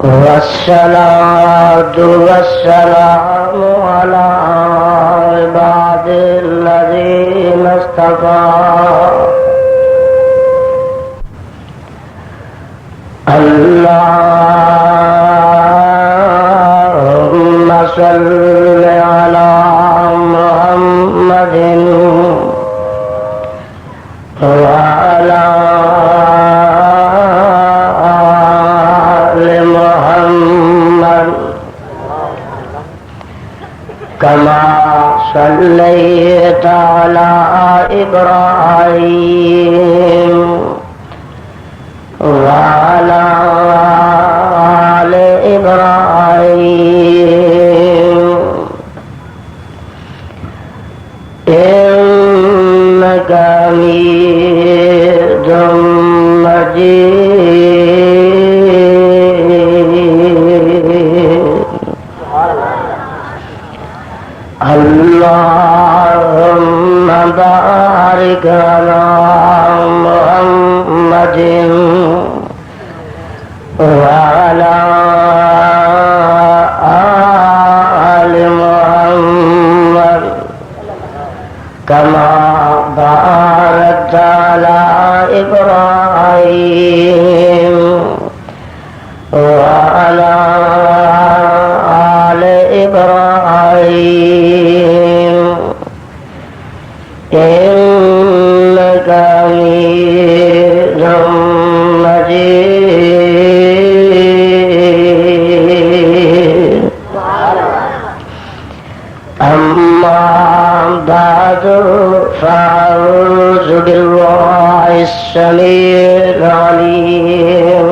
والصلاة والسلام على عباد الذين اصطفى اللهم صل على محمد وعلى آل محمد كما صليت على إبراهيم وعلى آل إبراهيم إنك حميد مجيد. اللهم بارك على محمد وعلى آل محمد كما باركت على إبراهيم وعلى آل إبراهيم إنك حميد مجيد. أما بعد فأعوذ بالله السميع العليم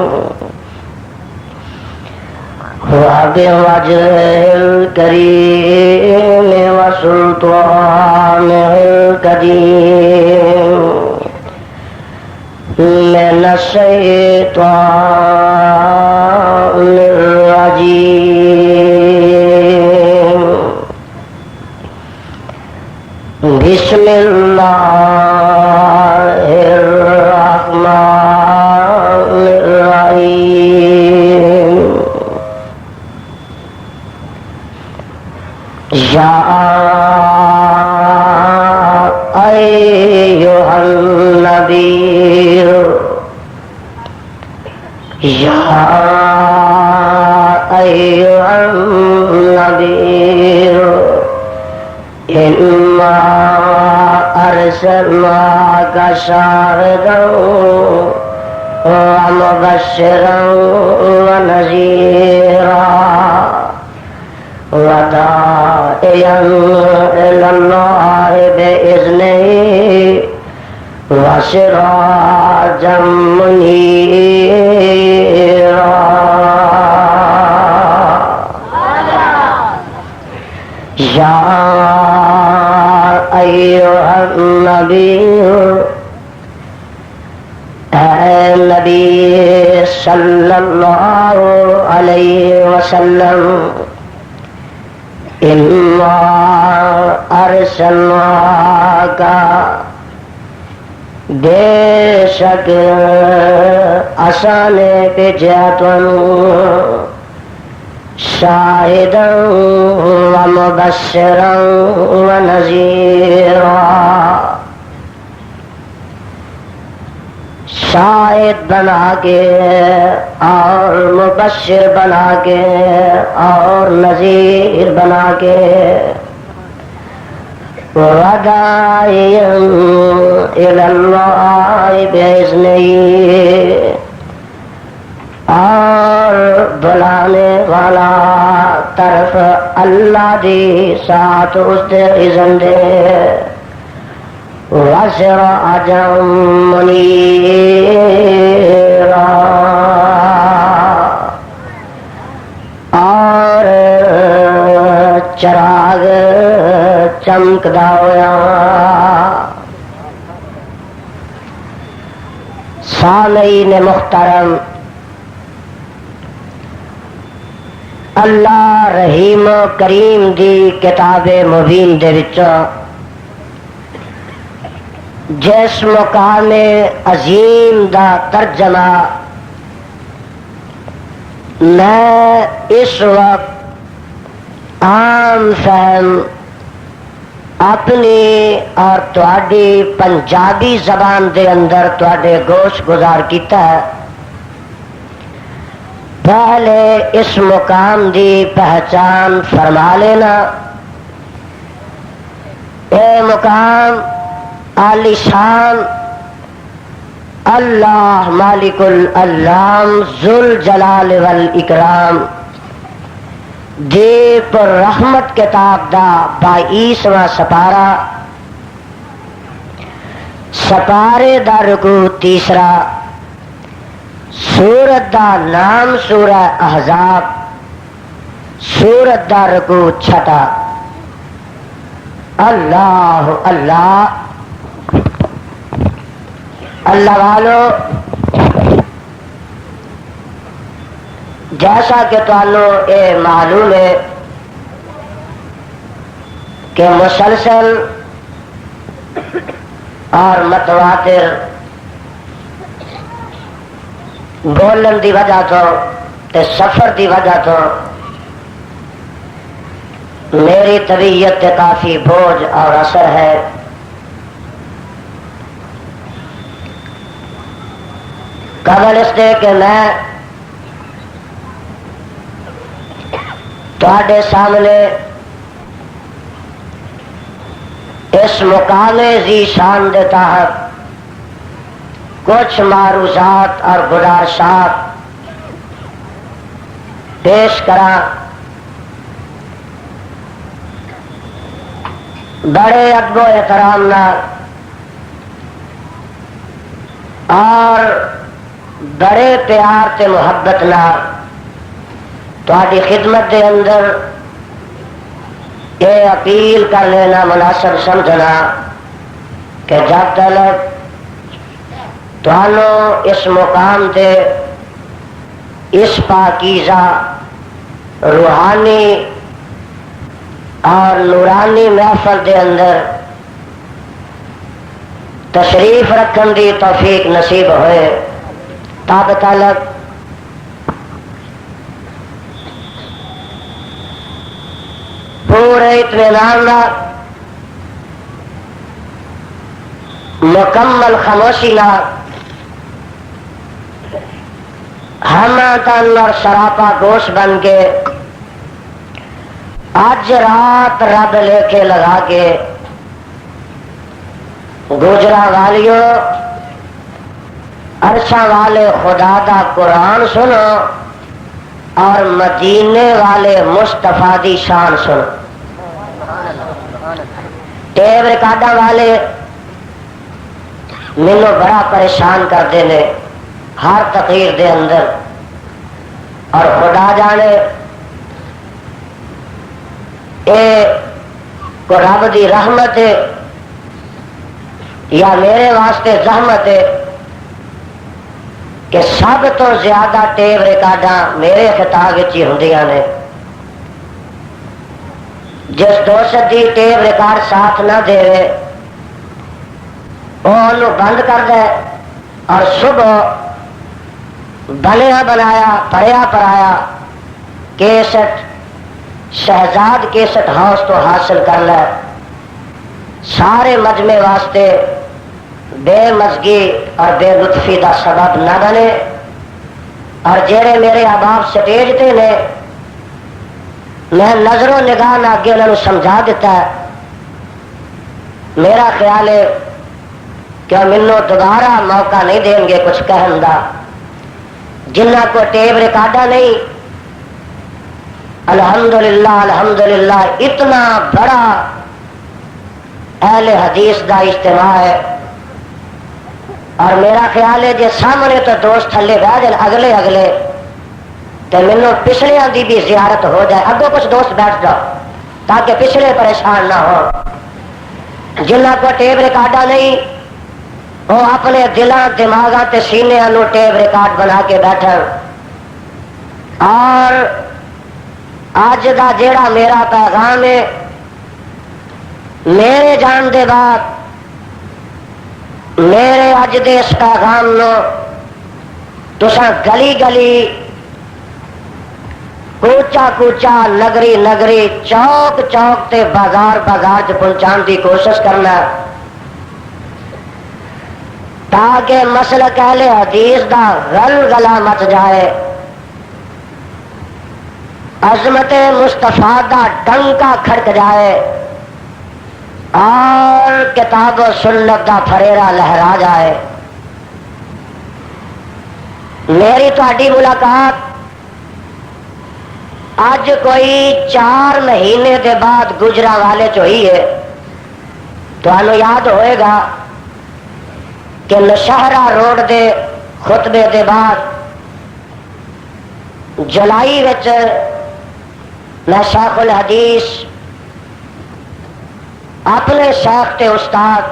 وبوجهه الكريم وسلطانه القديم من الشيطان الرجيم. بسم الله الرحمن الرحيم. يا أيها النبي يا أيها النبي إنا أرسلناك شاهدا ومبشرا ونذيرا وداعيا إلى الله بإذنه وسراجا منيرا. يا أيها النبي اے نبی صلی اللہ علیہ وسلم انا ارسلناک بے شک اساں نے بھیجا تانوں شاہدا ومبشرا ونذیرا، شاہد بنا کے اور مبشر بنا کے اور نذیر بنا کے، وداعیا الی اللہ بإذنہ، اور بلانے والا طرف اللہ دی ساتھ اس دے اذن دے، وسراجا منیرا، اور چراغ چمکدا ہویا۔ سامعین محترم، اللہ رحیم و کریم دی کتاب مبین دے وچوں جس مقام عظیم دا ترجمہ میں اس وقت عام فہم اپنی اور تواڈی پنجابی زبان دے اندر تواڈے گوش گزار کیتا ہے. پہلے اس مقام دی پہچان فرما لینا. اے مقام عالی شان اللہ مالک الالام ذل جلال والاکرام دی پر رحمت کتاب دا 22واں سپارہ، سپارے دا رکوع تیسرا، سورت دا نام سورہ احزاب، سورت دا رکوع چھٹا. اللہ اللہ اللہ والو، جیسا کہ تمہیں یہ معلوم ہے کہ مسلسل اور متواتر بولن دی وجہ تو تے سفر دی وجہ تو میری طبیعت تے کافی بوجھ اور اثر ہے. قبل اس دے کہ میں تواڈے سامنے اس مقام ذی شان دے تحت کچھ معروضات اور گزارشات پیش کراں. بڑے ادب و احترام نال اور بڑے پیار تے محبت نال تہاڈی خدمت دے اندر یہ اپیل کر لینا مناسب سمجھنا کہ جب تک تہانوں اس مقام تے اس پاکیزہ روحانی اور نورانی محفل دے اندر تشریف رکھن دی توفیق نصیب ہوئے، تب تک پورے اطمینان مکمل خاموشی ہم تن اور سراپا گوش بن کے آج رات رب لیکھے لگا کے گجرا والیوں عرشاں والے خدا دا قرآن سنو اور مدینے والے مصطفیٰ دی شان سنو. ٹیپ ریکارڈاں والے مینوں بڑا پریشان کرتے ہیں ہر تقریر دے اندر، اور خدا جانے اے کو رب دی رحمت ہے یا میرے واسطے زحمت ہے کہ سب تو زیادہ ٹیپ ریکارڈاں میرے خطاب ہی ہوندیاں نے. جس دوست دی ٹیپ ریکارڈ ساتھ نہ دے وہ انہوں بند کر دے اور صبح بنیا بنایا پڑھیا پڑھایا کیسٹ شہزاد کیسٹ ہاؤس تو حاصل کر لے. سارے مجمع واسطے بے مزگی اور بے لطفی دا سبب نہ بنے. اور جڑے میرے احباب سٹیج تے نے میں نظر و نگاہ نہ اگے انہوں سمجھا دیتا ہے. میرا خیال ہے کہ مینوں دوبارہ موقع نہیں دیں گے کچھ کہن دا. جنہ کو ٹیپ ریکارڈا نہیں، الحمدللہ الحمدللہ اتنا بڑا اہل حدیث دا اجتماع ہے. اور میرا خیال ہے جی سامنے تو دوست تھلے بہ جائیں اگلے اگلے تو مینوں پچھلیاں دی بھی زیارت ہو جائے. اگوں کچھ دوست بیٹھ جاؤ تاکہ پچھلے پریشان نہ ہو. جنہ کو ٹیپ ریکارڈا نہیں وہ اپنے دلاں دماغاں تے سینیاں نو ٹیپ ریکارڈ بنا کے بیٹھن. اور اج دا جیڑا میرا پیغام ہے میرے جان دے بعد میرے اج دے اس پیغام نو تساں گلی گلی کوچا کوچا نگری نگری چوک چوک تے بازار بازار چ پہنچان دی کوشش کرنا تاکہ مسلک اہل حدیث دا غل گلا مچ جائے، عظمت مصطفیٰ دا ڈنکا کھڑک جائے اور کتاب و سنت دا پھریرا لہرا جائے۔ میری تہاڈی ملاقات اج کوئی 4 مہینے دے بعد گجرانوالے چ ہوئی ہے۔ تمہیں یاد ہوئے گا کہ نشہرہ روڈ دے خطبے دے بعد جولائی وچ میں شیخ الحدیث اپنے شیخ تے استاد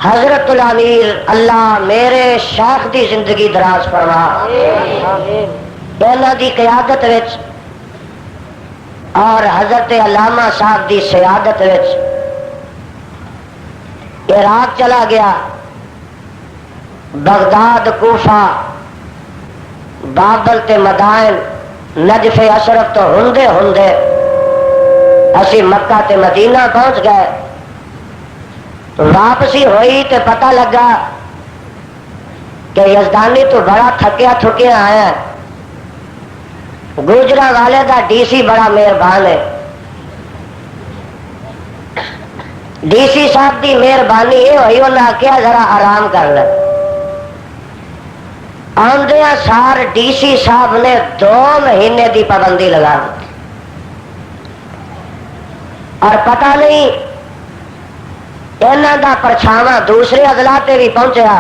حضرت الامیر اللہ میرے شیخ دی زندگی دراز فرما، انہاں دی قیادت وچ اور حضرت علامہ صاحب دی سیادت وچ عراق چلا گیا، بغداد، کوفہ، بابل تے مدائن، نجف اشرف تو ہندے ہندے اسی مکہ تے مدینہ پہنچ گئے۔ واپسی ہوئی تے پتہ لگا کہ یزدانی تو بڑا تھکیا تھکیا آیا، گوجرانوالے دا ڈی سی بڑا مہربان ہے۔ ڈی سی صاحب دی مہربانی یہ ہوئی، انہیں آخیا ذرا آرام کر لے۔ آمدیا سار ڈی سی صاحب نے 2 مہینے دی پابندی لگا دی، اور پتہ نہیں انہوں دا پرچھاواں دوسرے اضلاع تے بھی پہنچیا۔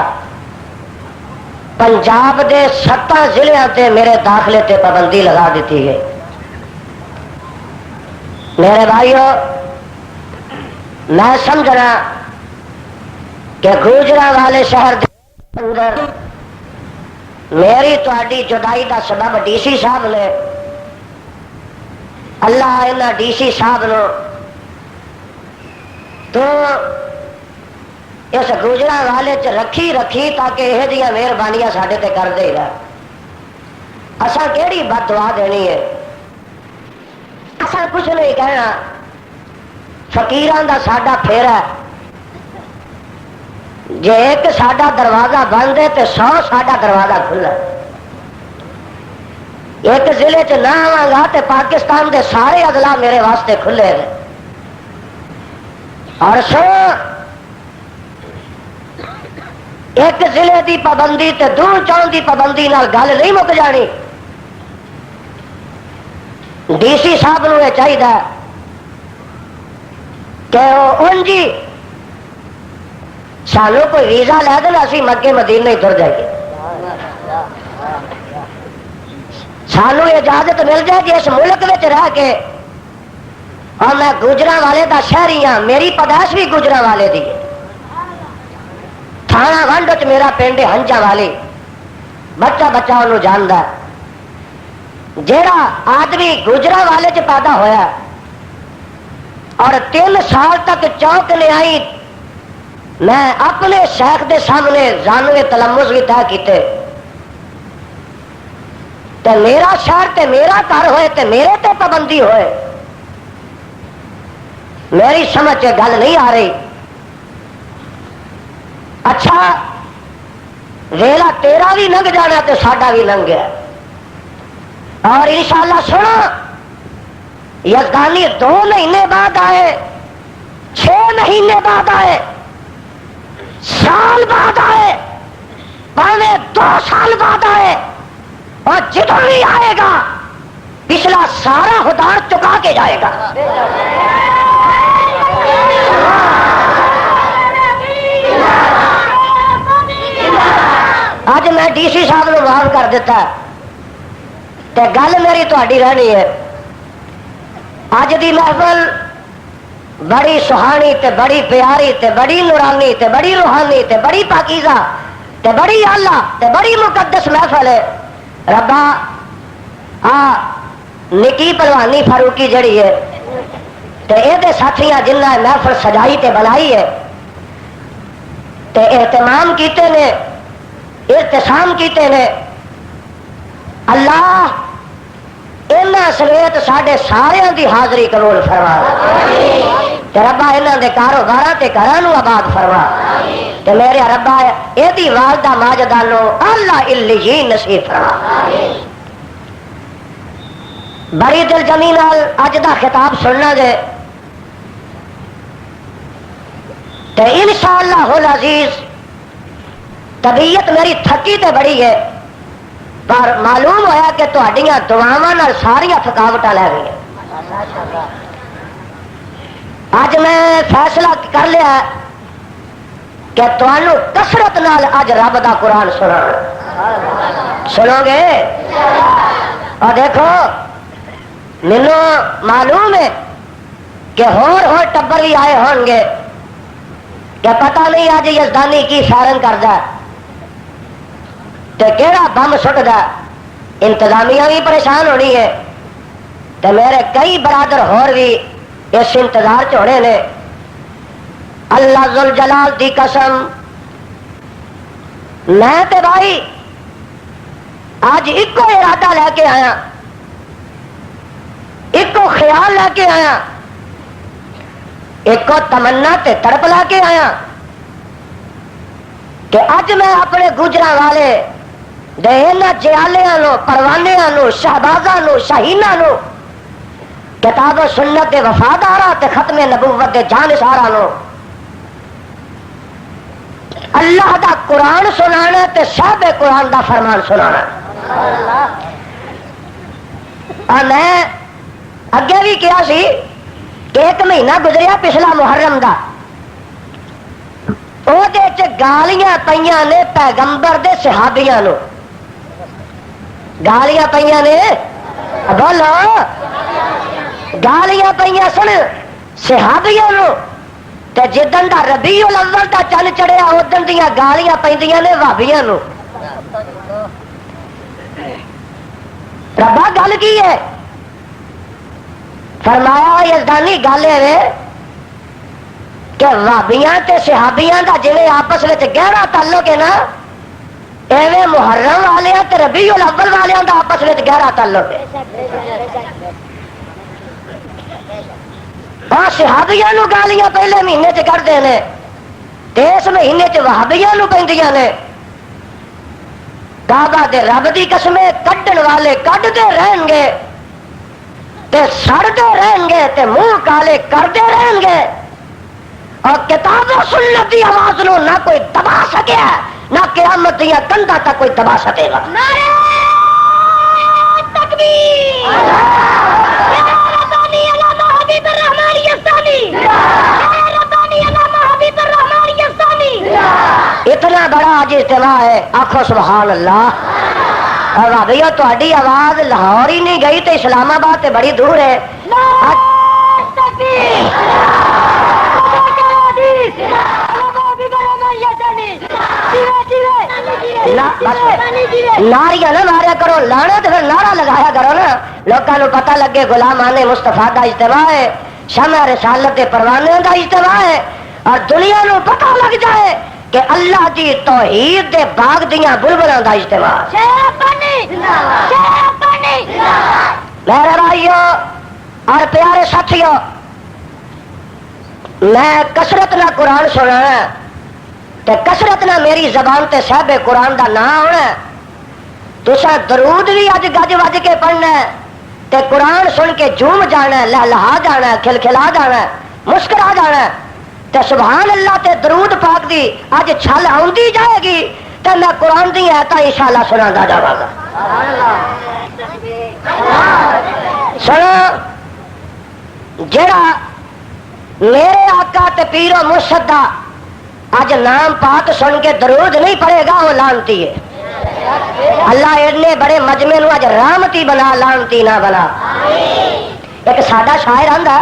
پنجاب دے 7 ضلع تے میرے داخلے تے پابندی لگا دیتی ہے۔ میرے بھائیو، میں سمجھنا کہ گوجرانوالے شہر دے اندر میری تہاڈی جدائی دا سبب ڈی سی صاحب نے، اللہ انہاں ڈی سی صاحب نو تو اس گوجرانوالے چ رکھی تاکہ یہ جہاں مہربانیاں ساڈے تے کر دے رہا۔ اساں کیڑی بد دعا دینی ہے؟ اساں کچھ نہیں کہنا، فقیراں دا ساڈا پھیرا، جے ایک ساڈا دروازہ بند ہے تو 100 ساڈا دروازہ کھلا۔ ایک ضلع چ نہ آواں گا تو پاکستان دے سارے اضلاع میرے واسطے کھلے ہیں۔ اور سو ایک ضلع دی پابندی تے دور چون دی پابندی نال گل نہیں مک جانی۔ ڈی سی صاحب نو یہ چاہیے کہ انجی سانو کوئی ویزا لے دینا، اسی مکے مدینے تر جائیے، سانو اجازت مل جائے کہ اس ملک میں رہ کے، اور میں گوجرانوالے دا شہری ہاں، میری پیدائش بھی گوجرانوالے دی ہے، تھانہ ونڈ چ میرا پنڈ ہنجا والی، بچہ بچہ انہوں جاندا ہے۔ جیڑا آدمی گوجرانوالے چ پیدا ہویا اور 3 سال تک چوک لے آئی، میں اپنے شیخ دے سامنے زانوے تلمس بھی طے کیتے، تے میرا شہر تے میرا گھر ہوئے تے میرے تے پابندی ہوئے، میری سمجھ گل نہیں آ رہی۔ اچھا ویلا تیرا بھی لنگ جانا تو ساڈا بھی لنگ گیا، اور انشاءاللہ سنو، یزدانی 2 مہینے بعد آئے، 6 مہینے بعد آئے، سال بعد آئے، پاوے 2 سال بعد آئے، اور جدوں بھی آئے گا پچھلا سارا ہدار چکا کے جائے گا۔ اج میں ڈی سی صاحب نے معاف کر دیتا، تے گل میری تہاڈی رہنی ہے۔ اج دی محفل بڑی سہانی تے بڑی پیاری تے بڑی نورانی تے بڑی روحانی تے بڑی پاکیزہ تے بڑی اعلیٰ تے بڑی مقدس محفل ہے۔ ربا نکی پروانی فاروقی جڑی ہے تے اے ساتھیاں جنہ محفل سجائی تے بنائی ہے تے اہتمام کیتے نے، احتسام کیتے نے، اللہ انہاں سمیت ساڈے سارے دی حاضری قبول فرما تے ربا انہاں دے کاروباراں تے گھراں نو آباد فرما تے میرے ربا ایدی والدہ ماجدہ نو اللہ علیین نصیب فرما بڑی دل جمی نال اج دا خطاب سننا جے تے انشاءاللہ العزیز طبیعت میری تھکی تے بڑی ہے پر معلوم ہویا کہ تہاڈیاں دعاواں نال ساریاں تھکاوٹاں لے گئی ہیں اج میں فیصلہ کر لیا کہ تانوں کثرت نال اج رب دا قرآن سنو گے اور دیکھو مینوں معلوم ہے کہ ہور ٹبر بھی آئے ہون گے کہ پتہ نہیں آج یزدانی کی فائرنگ کردا تے کیڑا بم سٹدا انتظامیہ بھی پریشان ہونی ہے تے میرے کئی برادر ہور بھی اس انتظار چ ہونے نے اللہ ذوالجلال دی قسم میں تے بھائی آج ایک ارادہ لے کے آیا ایک خیال لے کے آیا ایک تمنا تے تڑپ لا کے آیا کہ اج میں اپنے گجراں والے دہنا جیالیاں نو پروانیاں نو شہبازاں نو شاہیناں نو کتاب و سنت دے وفاداراں تے ختم نبوت دے جانثاراں نو اللہ دا قرآن سنانا تے صاحب قرآن دا فرمان سنانا اور میں اگے بھی کیا سی کہ ایک مہینہ گزریا پچھلا محرم دا وہ گالیاں پئیاں نے پیغمبر دے صحابیاں نو گالیاں پئیاں نے بولو گالیاں پئیاں سن صحابیاں نو تے جدن دا ربیع الاول دا چل چڑیا ادن دیاں گالیاں پیندیاں نے وہابیاں نو ربا گل کی ہے فرمایا یزدانی گل ہے کہ وہابیاں تے صحابیاں دا جویں آپس وچ گہرا تعلق ہے نا ایویں محرم والیاں تے ربیع الاول والیاں دا آپس وچ گہرا تعلق ہے اور صحابیاں نو گالیاں پہلے مہینے چ کردے نے تے اس مہینے چ وہابیاں نو پیندیاں نے کعبہ دے رب دی قسمیں کڈن والے کڈتے رہن گے تے سڑتے رہن گے تے منہ کالے کرتے رہن گے اور کتاب و سنت دی آواز نو نہ کوئی دبا سکیا نہ قیامت دیا کندا تک کوئی دبا سکے گا نعرہ تکبیر اتنا بڑا آج اجتماع ہے آخو سبحان اللہ اور بھائیو تہاڈی آواز لاہور ہی نہیں گئی تو اسلام آباد تے بڑی دور ہے ناریاں نہ ماریا کرو لانا تو پھر نعرہ لگایا کرو نا لوگوں کو پتہ لگے غلامان مصطفیٰ دا اجتماع ہے شمع رسالت دے پروانے دا اجتماع ہے اور دنیا نو پتہ لگ جائے کہ اللہ دی توحید دے باغ دیاں بلبلاں دا اجتماع میرے بھائیو اور پیارے ساتھیو میں کثرت نہ قرآن سنا تے کثرت نہ میری زبان تے صاحب قرآن دا نام ہونا تسا درود بھی اج گج وج کے پڑھنا تے قرآن سن کے جھوم جانا لہلہا جانا کھلکھلا جانا مسکرا جانا تے سبحان اللہ تے درود پاک دی اج چھل آندی جائے گی تے میں قرآن دی آیتاں انشاءاللہ سناتا جاواں گا سنو جڑا میرے آقا تے پیر و مرشد دا اج نام پاک سن کے درود نہیں پڑے گا وہ لانتی ہے اللہ نے بڑے مجمع نو اج رحمتی بنا لانتی نہ بنا ایک سادہ شاعر آندا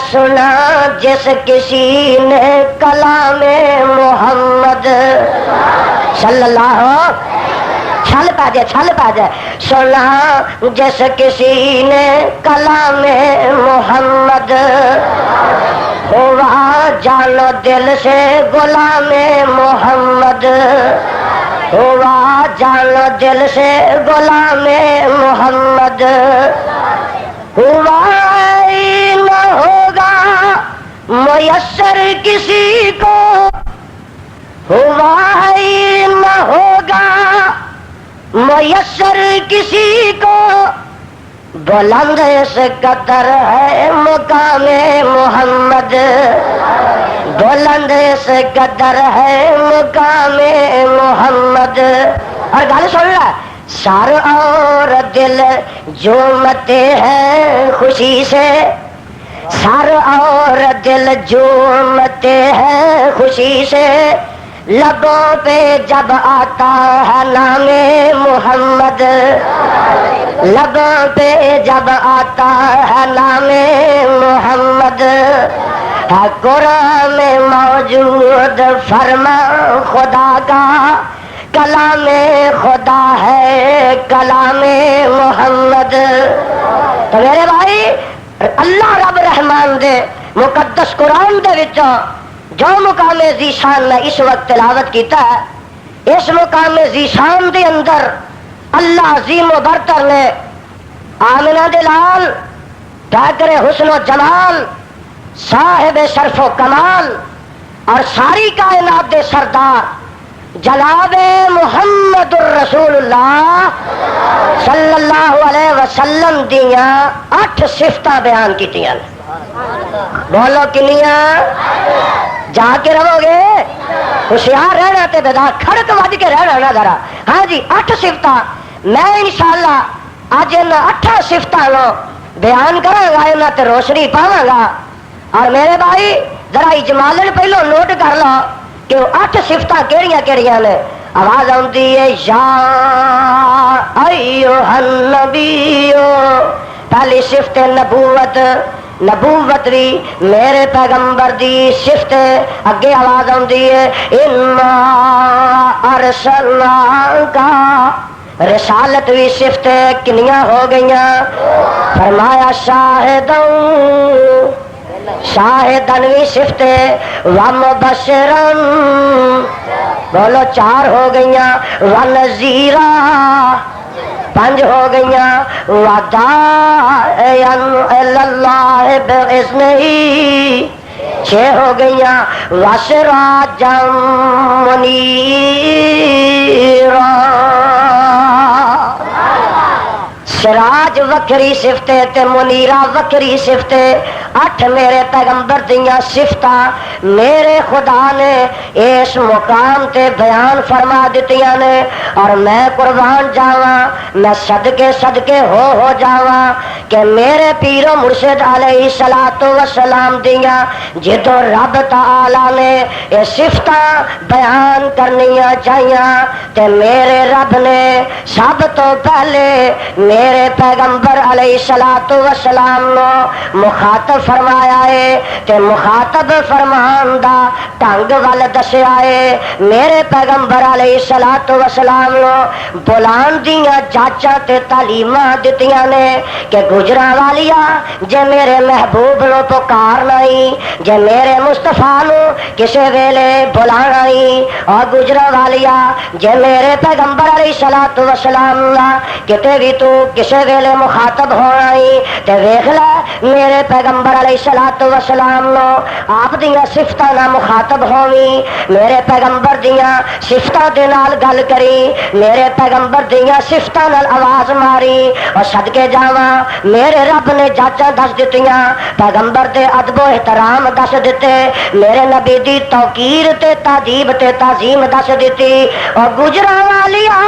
سنا جس کسی نے کلام محمد صلی اللہ چھل پا جائے سنا جس کسی نے کلام محمد ہوا جانو دل سے غلام محمد ہوا جانو دل سے غلام محمد، ہوا ہی نہ ہوگا میسر کسی کو، ہوا ہی نہ ہوگا میسر کسی کو، بلند سے قدر ہے مقام محمد، بلند سے قدر ہے مقام محمد۔ اور گل سن لے، سر اور دل جھومتے ہیں خوشی سے، سر اور دل جھومتے ہیں خوشی سے، لبوں پہ جب آتا ہے نام محمد، لبوں پہ جب آتا ہے نام محمد، ہے قرآن میں موجود فرما خدا کا، کلام خدا ہے کلام محمد۔ تو میرے بھائی، اللہ رب رحمان دے مقدس قرآن دے وچوں جو مقام ذیشان میں اس وقت تلاوت کیتا ہے، اس مقام ذیشان دے اندر اللہ عظیم و برتر نے آمنہ دے لال، ٹاکر حسن و جمال، صاحب شرف و کمال اور ساری کائنات دے سردار جناب محمد الرسول اللہ صلی اللہ علیہ وسلم دیاں 8 صفتاں بیان کیتیاں۔ بولو کنیاں؟ جا کے رہو گے ہوشیار رہنا تے بیدار کھڑک وج کے رہنا نا ذرا۔ ہاں جی، 8 صفتاں میں انشاءاللہ اج ان 8 صفتاں نو بیان کراں گا، انہاں تے روشنی پاواں گا۔ اور میرے بھائی ذرا اجمالن پہلو نوٹ کر لو کہ 8 صفتاں کیڑیاں کیڑیاں نے۔ آواز آتی ہے یا ایھا النبی، پہلی صفت نبوت، نبوت بھی میرے پیغمبر دی صفت۔ اگے آواز آتی ہے انا ارسلناک، رسالت بھی صفت کنیاں ہو گئیاں؟ فرمایا شاہدوں، شاہدن بھی صفت، ومبشرن، بولو 4 ہو گئیاں، ونذیرا 5 ہو گئیاں، وداعیا الی اللہ باذنہ 6 ہو گئیاں، وسراجا منیرا۔ سراج وکری صفت تے منیرہ وکری صفت۔ 8 میرے پیغمبر دیاں صفتاں میرے خدا نے اس مقام تے بیان فرما دتیاں نے، اور میں قربان جاواں، میں صدقے صدقے ہو جاواں کہ میرے پیر و مرشد علیہ الصلوۃ والسلام دیاں جدوں رب تعالی نے یہ صفتاں بیان کرنیاں چاہیاں تے میرے رب نے سب تو پہلے میرے پیغمبر علیہ الصلوۃ والسلام نو مخاطب فرمایا ہے تے مخاطب فرمان دا ڈھنگ ول دسیا ہے۔ میرے پیغمبر علیہ الصلوۃ والسلام نو بلان دیاں جاچاں تے تعلیماں دتیاں نے کہ گجراں والیا جے میرے محبوب نو پکارنا ہی، جے میرے مصطفیٰ نو کسے ویلے بلانا ہی، اور گجراں والیا جے میرے پیغمبر علیہ الصلوۃ والسلام نا کتے بھی تو کسے ویلے مخاطب ہونا ہی تے ویکھ لے میرے پیغمبر علیہ الصلوۃ والسلام نو آپ دیاں صفتاں نال مخاطب ہوویں، میرے پیغمبر دیاں صفتاں دے نال گل کری، میرے پیغمبر دیاں صفتاں نال آواز ماری، اور صدقے جاواں میرے رب نے جاچاں دس دتیاں، پیغمبر دے ادب و احترام دس دتے، میرے نبی دی توقیر تے تعظیم تے تعظیم دس دتی، اور گجراں والیا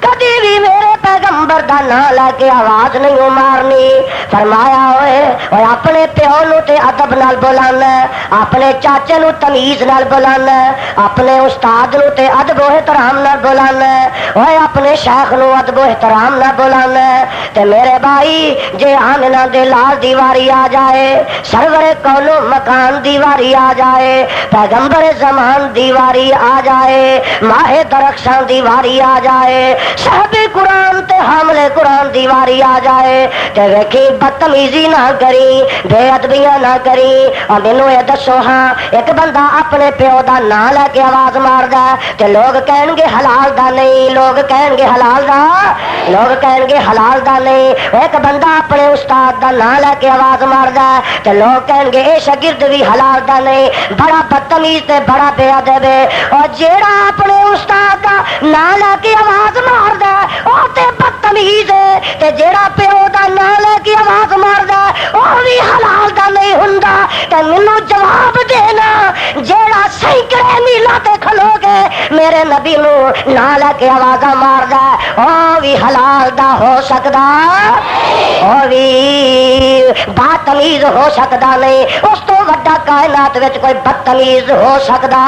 کدی بھی میرے پیغمبر دا نام لے کے آواز نہیں مارنی۔ فرمایا ہوئے اپنے پیو نو تے ادب نال بولانا، اپنے چاچے نو تمیز نال بولانا، اپنے استاد نو تے ادب و احترام نال بولانا، اوے اپنے شیخ نو ادب و احترام نال بولانا۔ تے میرے بھائی جے آمنہ دے لال دیواری آ جائے، سرور کون و مکان دیواری آ جائے، پیغمبر زمان دیواری آ جائے، ماہ درخشاں دیواری آ جائے، صاحب قرآن تے حامل قرآن دیواری آ آ جائے تے ویکھی بدتمیزی نہ کری، بے ادبیاں نہ کری۔ اور مینوں یہ دسو ہاں، ایک بندہ اپنے پیو دا نام لے کے آواز ماردا تے لوگ کہن گے حلال دا نہیں، لوگ کہن گے حلال دا، لوگ کہن گے حلال دا نہیں۔ ایک بندہ اپنے استاد دا نام لے کے آواز ماردا تے لوگ کہن گے اے شاگرد بھی حلال دا نہیں، بڑا بدتمیز تے بڑا بے ادب ہے۔ اور جیڑا اپنے استاد دا نام لے کے آواز ماردا او تے بدتمیز ہے، تے جیڑا پیو دا نام لے کے آواز ماردا او بھی حلال دا نہیں ہوندا۔ تے مینوں جواب دینا، جیڑا سینکڑے میلاں تے کھلو گے میرے نبی نو نام لے کے آوازاں ماردا او بھی حلال دا ہو سکدا، او بھی بدتمیز ہو سکدا نہیں۔ اس تو وڈا کائنات وچ کوئی بدتمیز ہو سکدا؟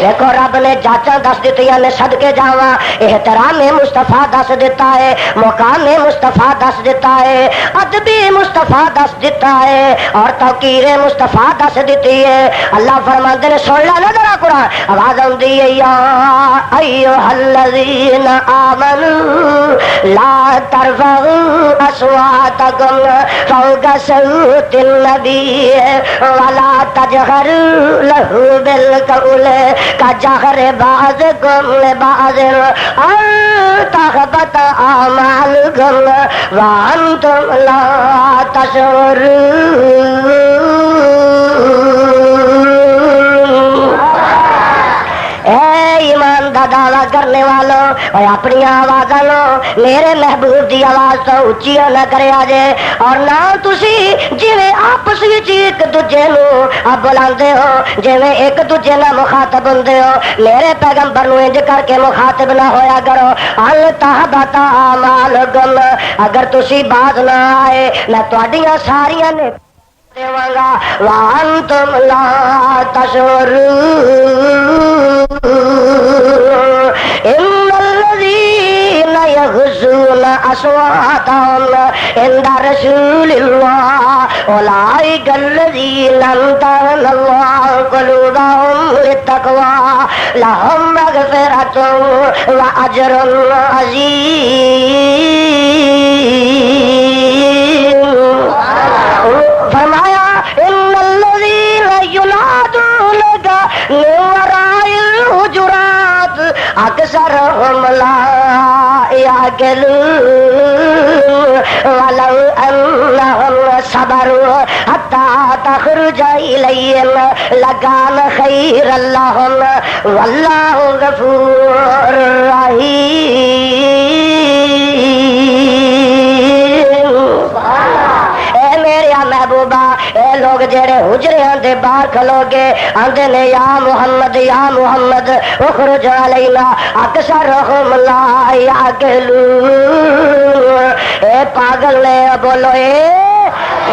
دیکھو رب نے جاچاں دس دتیاں نے، صدقے جاواں احترام مصطفیٰ دس دیتا ہے، مقام مصطفیٰ دس دیتا ہے، ادب مصطفیٰ دس دیتا ہے، اور توقیر مصطفیٰ دس دیتی ہے۔ اللہ فرماندے نے، سن لا نا ذرا قرآن، آواز آندی ہے، یا ایھا الذین آمنوا لا ترفعوا اصواتکم فوق صوت النبی ولا تجهروا له بالقول كجهر بعضكم لبعض ان تحبط اعمالكم وانتم لا تشعرون۔ ایمان دا دعویٰ کرنے والوں اور اپنی آوازاں لو میرے محبوب دی آواز تو اچھی نہ کریا جے، اور نہ تسی جویں آپس وچ ایک دوجے نو بلاندے ہو، جویں ایک دوجے نال مخاطب ہوندے ہو، میرے پیغمبر نو انج کر کے مخاطب نہ ہویا کرو۔ التحبط اعمالکم، اگر تسی باز نہ آئے میں تہاڈیاں ساریاں نے دیواں وانتم لا تشعرون۔ ان الذين يغضون اصواتهم عند رسول الله اولئك الذين امتحن الله قلوبهم للتقوى لهم مغفرة واجر عظيم۔ فرمایا ان الذين ينادونك من وراء الحجرات اکثرهم لا يعقلون ولو انهم صبروا حتى تخرج اليهم لكان خيرا لهم والله غفور رحيم۔ محبوبہ اے لوگ جڑے حجریاں دے باہر کھلو گے آندے نے یا محمد یا محمد اخرج علینا اکثرهم لا یعقلون۔ اے پاگل نے بولو اے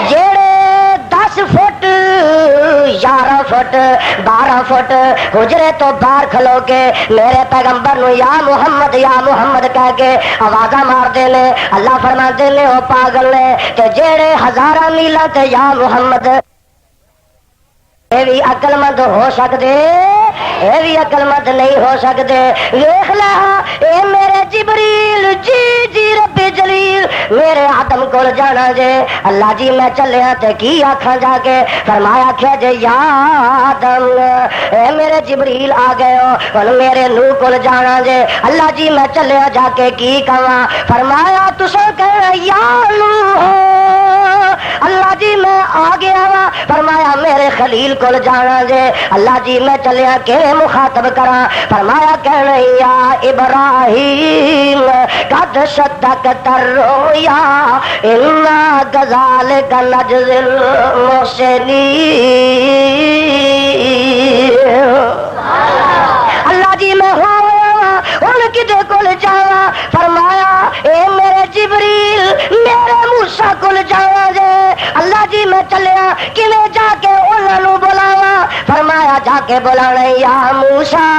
جڑے 10 فٹ 11 فٹ 12 فٹ حجرے تو باہر کھلو کے میرے پیغمبر نو یا محمد کہہ کے آوازاں مار دے نے، اللہ فرما دے نے او پاگل نے تے جیڑے ہزاراں میلاں تے یا محمد اے بھی عقل مند ہو سکدے، اے بھی عقل مند نہیں ہو سکدے۔ ویکھ لے اے میرے جبریل جی جی رب جلیل میرے آدم کول جانا جے، اللہ جی میں چلیا تے کی آکھاں جا کے؟ فرمایا کیا جے یا آدم اے میرے جبریل آ گئے ہو، ہن میرے نو کول جانا جے، اللہ جی میں چلیا جا کے کی کہاں؟ فرمایا تساں کہنا یا نوح، اللہ جی میں آ گیا وا۔ فرمایا میرے خلیل کول جانا جے، اللہ جی میں چلیا کہ مخاطب کراں؟ فرمایا کہنا یا ابراہیم قد صدقت الرؤیا انا کذالک نجزی المحسنین۔ اللہ جی میں ہوں کدے کول جاواں؟ فرمایا اے میرے جبریل میرے موسیٰ کول جاواں جے، اللہ جی میں چلیا کیویں جا کے انہاں نوں بلاواں؟ فرمایا جا کے بلانا یا موسیٰ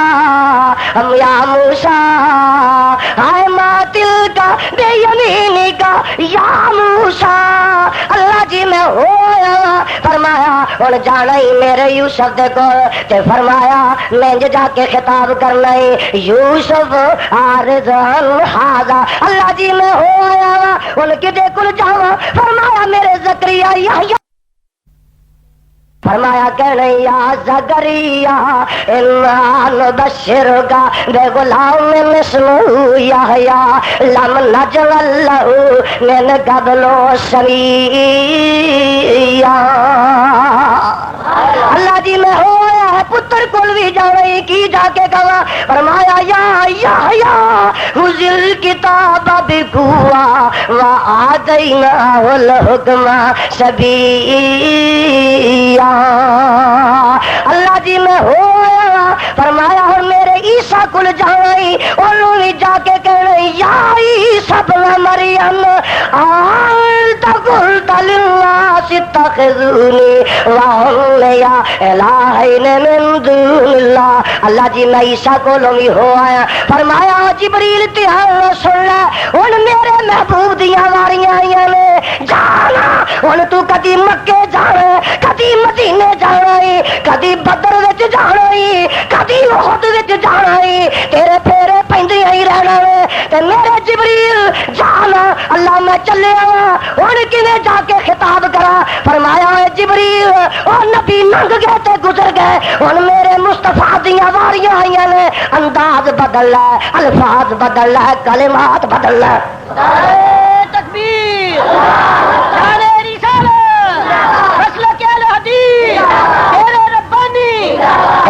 ہائے ماں تلکا بے یمینی کا یا موسیٰ، اللہ جی میں ہویا فرمایا ہن جانا ہی میرے یوسف دے کول تے فرمایا میں جا کے خطاب کرنا ہی یوسف عارض عن ھذا، اللہ جی میں ہویا ہن کدے کول جاواں، فرمایا میرے زکریا یحییٰ، فرمایا کہنے یا زکریا انا نبشرک بغلام اسمہ یحییٰ لم نجعل لہ من قبل سمیہ، اللہ جی میں ہویا ہے پتر کول بھی جاویں کی جا کے کہا، فرمایا یا یحییٰ خذ الکتاب بقوہ وآتیناہ الحکم صبیہ، اللہ جی میں ہویا فرمایا اور میرے عیسیٰ کل جائی انہوں نے جا کے کہنے یا عیسیٰ ابن مریم آنت قلت للناس اتخذونی وأمی الہین من دون اللہ، اللہ جی میں عیسیٰ کولوں بھی ہو آیا، فرمایا جبریل تیار سن لے ان میرے محبوب دیاں واریاں آئیاں نے، جانا ان تو کدی مکے جانا کدی مدینے جانا ہی کدی بدر وچ جانا ہی کدی احد وچ جانا ہی، تیرے پھیرے پیندیاں ہی رہنا ہے تے میرے جبریل جانا، اللہ میں چلیا ہن کیویں جا کے خطاب کرا، فرمایا اے جبریل او نبی لنگ گئے تے گزر گئے، ہن میرے مصطفیٰ دیاں واریاں آئیاں نے، انداز بدل لے الفاظ بدل لے کلمات بدل لے، تکبیر نعرہ رسالت مسلک اہل حدیث تیرے ربانی،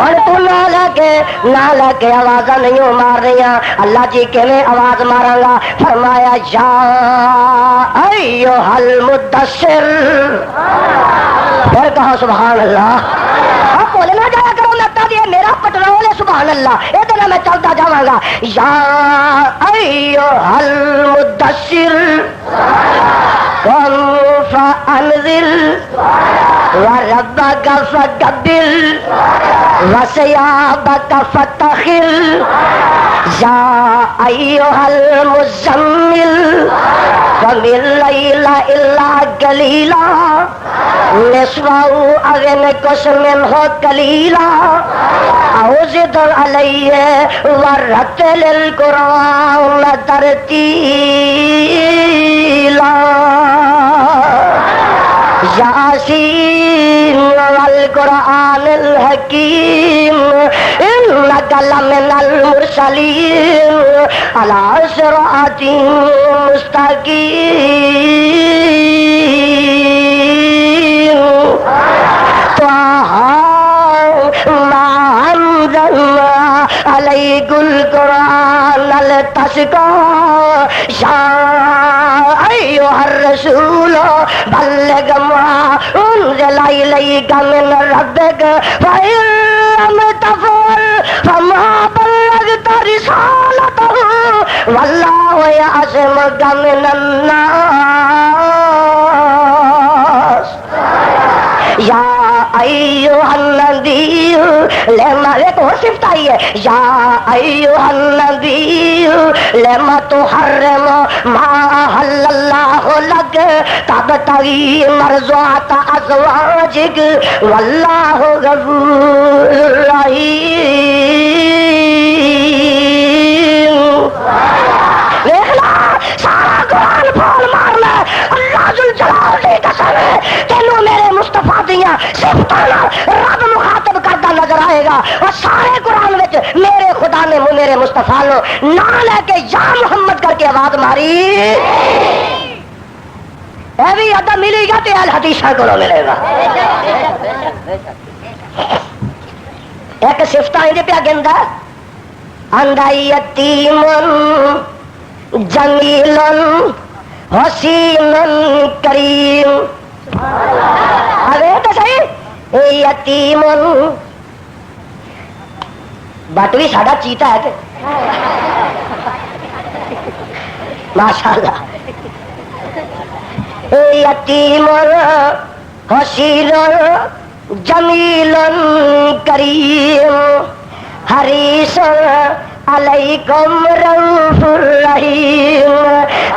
اور تو نہ لے کے آوازاں نہیں مار رہیاں، اللہ جی کیویں آواز ماراں گا، فرمایا یا ایھا المدثر، پھر کہا سبحان اللہ، آپ بولے نہ جایا کرو لگتا کہ میرا پٹرول ہے سبحان اللہ، یہ تو میں چلتا جاواں گا، یا ایھا المدثر قم فانذر وربک فکبر وثیابک فطہر یا ایھا المزمل قم اللیل الا قلیلا نصفہ او انقص منہ قلیلا او زد علیہ ورتل القرآن ترتیلا، یاسین والقرآن الحکیم انک لمن المرسلین علی صراط مستقیم، علیک القرآن لتشقى یا ایھا الرسول بلغ ما انزل الیک من ربک فإن لم تفعل فما بلغت رسالته واللہ یعصمک من الناس، یا ایھا النبی لما، ایک اور صفت آئی ہے، یا ایھا النبی لما تحرم ما احل اللہ لک تبتغی مرضات ازواجک واللہ غفور رحیم، سارا قرآن پھول مارنا، اللہ ذوالجلال کی قسم ہے تینوں میرے مصطفیٰ دیاں صفتاں رب مخاطب کرتا نظر آئے گا، اور سارے قرآن وچ میرے خدا نے میرے مصطفیٰ نو نہ لے کے یا محمد کر کے آواز ماری، اے بھی ادب ملے گا تے اہل حدیثاں کو ملے گا۔ ایک صفتہ انج پیا گندا اندا یتیم جمیل حسین کریم، ارے تو صحیح اے یتیم بٹ بھی ساڈا چیتا ہے کہ ماشاءاللہ، اے یتیم حسین جمیل کریم حریص علیکم رؤوف الرحیم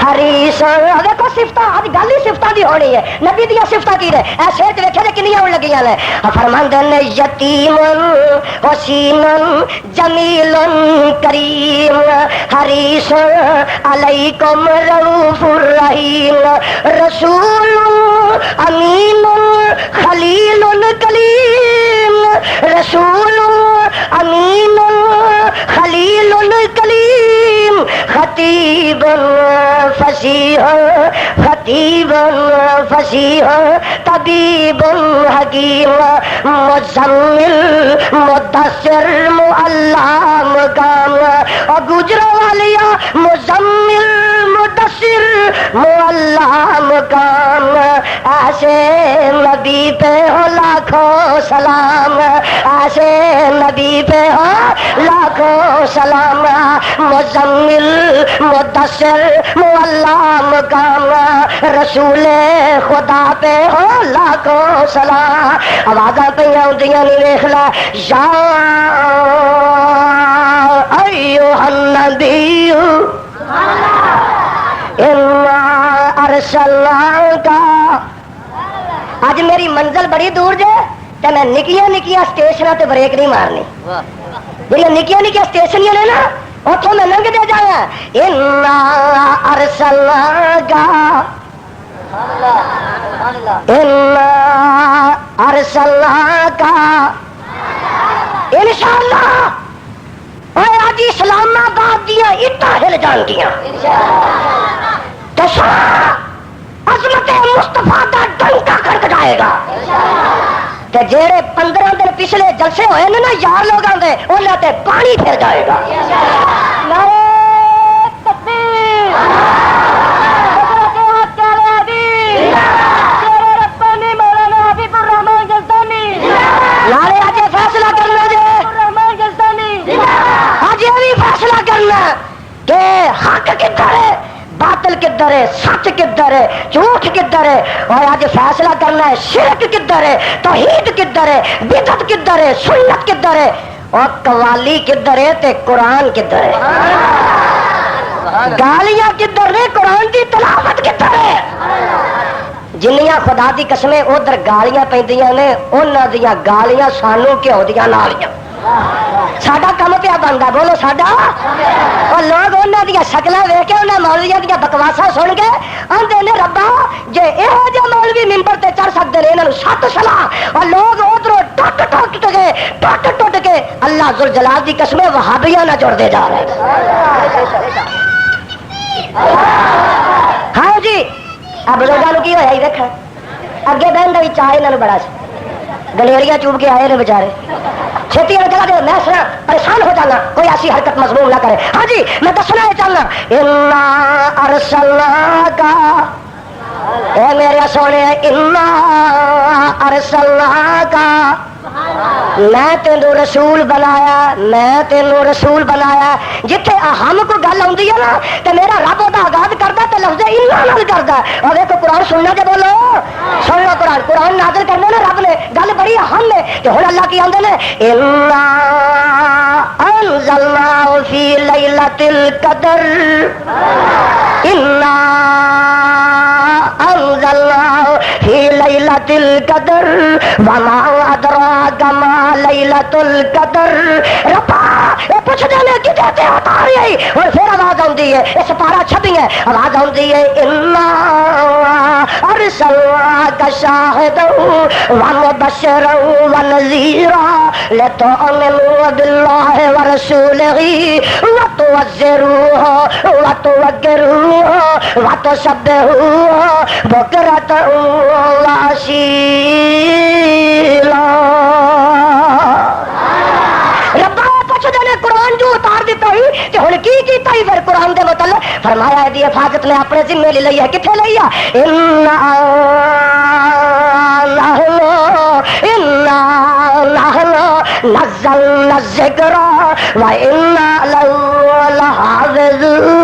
حریص. دیکھو صفت اج گل ہی صفت دی ہونی ہے. نبی دیا صفت کی نے ایسے تے ویکھے تے کنیاں ہون لگیاں نے. فرماندے نے یتیم حسین جمیل کریم حریص علیکم رؤوف الرحیم رسول امین خلیل کلیم رسول امین خلیل کلیم خطیب فصیح خطیب فصیح طبیب حکیم مزمل مدثر معلم کام اور گجرا والیا مزمل مدثر معلم کام. ایسے نبی پہ ہو لاکھوں سلام ایسے نبی پہ ہو لاکھوں سلام مزمل مدثر معلم کام رسول خدا پہ ہو لاکھوں سلام. آوازاں پہ آؤندیاں نہیں ویکھ لا. یا ایھا النبی انا ارسلناک. اج میری منزل بڑی دور جے تے میں نکیاں نکیاں سٹیشناں تے بریک نہیں مارنی. جڑیاں نکیاں نکیاں سٹیشنیاں نے نا اتوں میں لنਘ دے جایا. انا ارسلناک انا ارسلناک انشاءاللہ. اور آج اسلام آباد دیا اٹا ہل جان گیا عظمت مصطفیٰ دا ڈنکا کھڑک جائے گا. تے جیڑے 15 دن پچھلے جلسے ہوئے نا یار لوگوں دے انہاں تے پانی پھر جائے گا. نعرہ تکبیر نعرے آج فیصلہ کرنا جے آج یہ بھی فیصلہ کرنا کہ حق کدھر ہے باطل کدھر ہے سچ کدھر ہے جھوٹ کدھر ہے. اور آج فیصلہ کرنا ہے شرک کدھر ہے توحید کدھر ہے بدعت کدھر ہے سنت کدھر ہے اور قوالی کدھر ہے تے قرآن کدھر ہے. گالیاں کدھر نے قرآن کی تلاوت کدھر ہے. جنیاں خدا دی قسمیں ادھر گالیاں پیندیاں نے انہاں دیاں گالیاں سانو گھیو دیاں نالیاں. ساڈا کم پیا بنتا بولو ساڈا. اور لوگ انہاں دیاں شکلاں ویکھ کے انہاں مولویاں دیاں بکواساں سن کے آندے نے ربا جے یہو جہے مولوی ممبر تے چڑھ سکدے نے انہاں نوں سات سلا. اور لوگ ادھروں ٹٹ کے اللہ ذوالجلال دی قسمیں وہابیاں نہ جڑتے جا رہے ہیں. ہاں جی اب بزرگوں کی ہوا ہی دیکھا اگے بہن کا بھی چاہ یہاں بڑا سی گلیریاں چوب کے آئے نے بچارے چھتی چلا دے میں سنا پریشان ہو جانا کوئی ایسی حرکت مضمون نہ کرے. ہاں جی میں دسنا یہ چاہنا انا ارسلناک اے میرے سونے انا ارسلناک میں تینوں رسول بنایا میں تینوں رسول بنایا. جتھے اہم کو گل آتی ہے نا تو میرا رب وہ آغاز کرتا تو لفظ انا نال کرتا. اور دیکھو قرآن سننا جے بولو سن لو قرآن نازل کرنا نا رب نے گل بڑی اہم ہے. تو ہوں اللہ کی آدھے نے انا انزلناہ فی لیلۃ القدر انا انزلناہ فی لیلۃ القدر وما ادراک ما لیلۃ القدر. ربا یہ پوچھ دینے کدے تے اتاری ہے اور پھر آواز آتی ہے اس پارا چھپی ہے آواز آتی ہے انا ارسلناک شاہدا ومبشرا ونذیرا لتؤمنوا باللہ ورسولہ وتعزروہ وتوقروہ وتسبحوہ بکرۃ وعشیلا. قرآن جو اتار دیتا ہی کہ ہن کی کیتا ہی پھر قرآن دے متعلق فرمایا ہے دی حفاظت نے اپنے ذمہ لے لئی ہے. کتنے لئی ہے نحن نزلنا الذکر وإنا لہ لحافظون.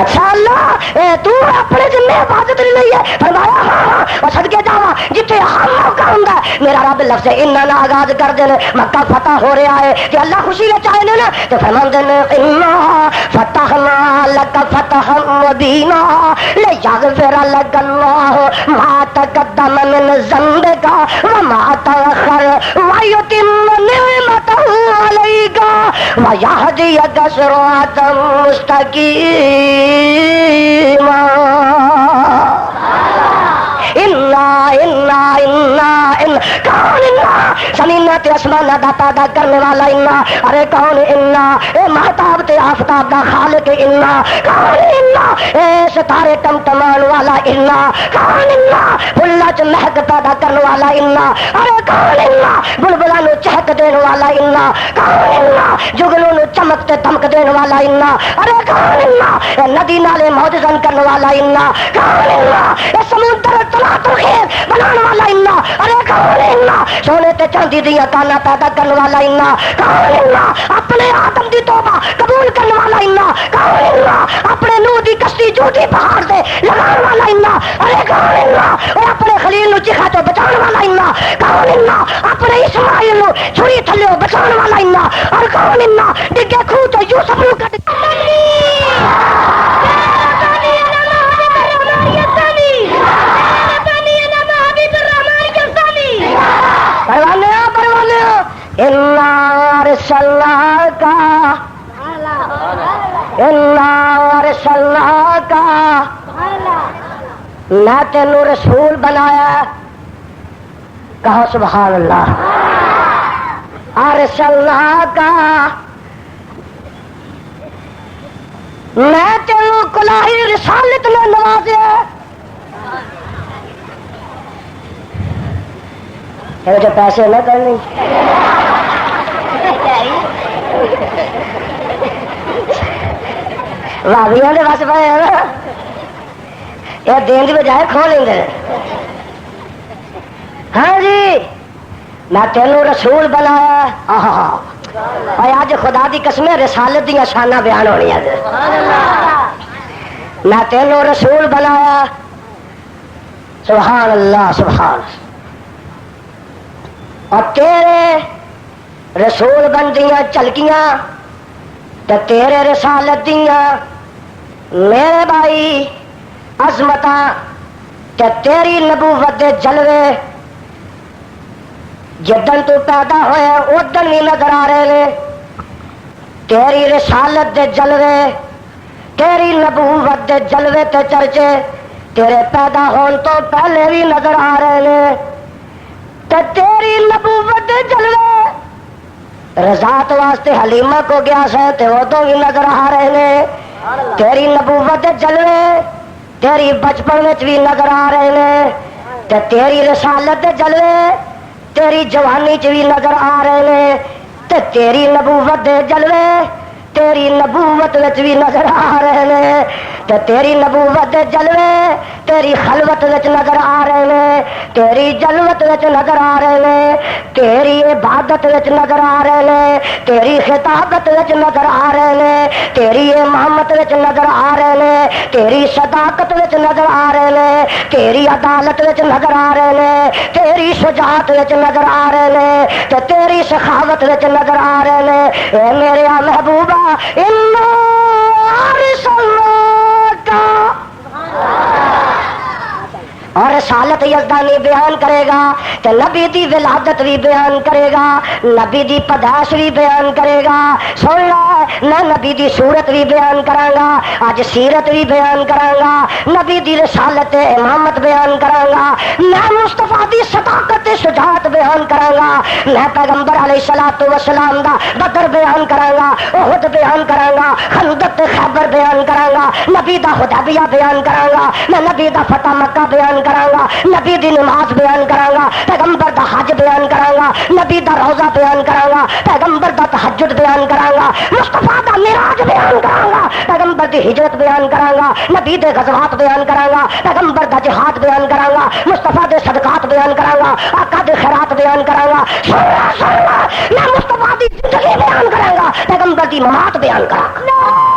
اچھا اللہ تو اپنے ذمہ حفاظت لے لئی ہے. فرمایا ہاں اور صدقے جاواں جتھے ہر موقع ہوندا ہے میرا رب لفظ انا نا آغاز کر دے مکہ فتح ہو رہا ہے تے اللہ خوشی لے چاہے نا تے فرماندے نے انا فتحنا لک فتحا مبینا لیغفر لک اللہ ما تقدم من ذنبک وما تأخر ویتم نعمته علیک ویہدیک صراطا مستقیما زمین تے آسمان دا پیدا کرنے والا انا ارے کون انا اے مہتاب تے آفتاب دا خالق انا کون انا اے ستارے ٹمٹمان والا انا کون انا بھلا چ مہک پیدا کرنے والا انا ارے کون انا بلبلا نو چہک دین والا انا کون انا جگلوں نو چمک تے دمک دین والا انا ارے کون انا اے ندی نالے معجزن کرنے والا انا کون انا اے سمندر تلا خیر بنانے والا انا ارے کون انا سونے تے چاندی دیا کانا پیدا کرنے والا انا کون انا اپنے آدم دی توبہ قبول کرنے والا انا کون انا اپنے نوح دی کشتی جھوٹی پہاڑ دے لگانے والا انا ارے کون انا اور اپنے خلیل نو چیخا تو بچانے والا انا کون انا اپنے اسماعیل نو چھری تھلے بچانے والا انا اور کون انا ڈگے کھو تو یوسف نو کٹ میں تینوں رسول بنایا کہو سبحان اللہ ارسلناک میں تینوں کلاہی رسالت میں نوازیا جو پیسے نہ کرنی بھابیاں کے بس پہ ہے نا یہ دین کی بجائے کھو لیں گے ہاں جی میں تینوں رسول بنایا اور آج خدا دی قسم رسالت دیا شانہ بیان ہونی ہے میں تینوں رسول بنایا سبحان اللہ سبحان اور تیرے رسول بندیاں چلکیاں تو تیرے رسالت دیاں میرے بھائی عظمتاں تے تیری نبوت دے جلوے جدن تو پیدا ہویا ادن بھی نظر آ رہے نے تیری رسالت دے جلوے تیری نبوت دے جلوے تے چرچے تیرے پیدا ہون تو پہلے بھی نظر آ رہے نے تے تیری نبوت دے جلوے رضاعت واسطے حلیمہ کو گیا سے تے ادو بھی نظر آ رہے نے تیری نبوت دے جلوے تیری بچپن میں بھی نظر آ رہے نے تے تیری رسالت دے جلوے تیری جوانی چ بھی نظر آ رہے نے تے تیری نبوت دے جلوے تیری نبوت وچ بھی نظر آ رہے نے تے تیری نبوت دے جلوے تیری خلوت وچ نظر آ رہے نے تیری جلوت وچ نظر آ رہے نے تیری عبادت وچ نظر آ رہے نے تیری خطابت وچ نظر آ رہے نے تیری امامت وچ نظر آ رہے نے تیری صداقت وچ نظر آ رہے نے تیری عدالت وچ نظر آ رہے نے تیری شجاعت وچ نظر آ رہے نے تے تیری سخاوت وچ نظر آ رہے نے اے میرے محبوبہ انا ارسلناک اور رسالت یزدانی بیان کرے گا کہ نبی دی ولادت بھی بیان کرے گا نبی دی پیدائش بھی بیان کرے گا سن لے میں نبی دی صورت بھی بیان کراں گا اج سیرت بھی بیان کراں گا نبی دی رسالت امامت بیان کراں گا میں مصطفیٰ دی صداقت شجاعت بیان کراں گا میں پیغمبر علیہ الصلوۃ والسلام دا بدر بیان کراں گا احد بیان کراں گا خندق خیبر بیان کراں گا نبی دا حدیبیہ بیان کراں گا میں نبی دا فتح مکہ بیان کراں گا نبی دی نماز بیان کراں گا پیغمبر دا حج بیان کراں گا نبی دا روزہ بیان کراں گا پیغمبر دا تہجد بیان کراں گا مصطفیٰ دا معراج بیان کراں گا پیغمبر دی ہجرت بیان کراں گا نبی دے غزوات بیان کراں گا پیغمبر دا جہاد بیان کراں گا مصطفیٰ دے صدقات بیان کراں گا آقا دے خیرات بیان کراں گا میں مصطفیٰ دی زندگی بیان کراں گا پیغمبر دی ممات بیان کراں گا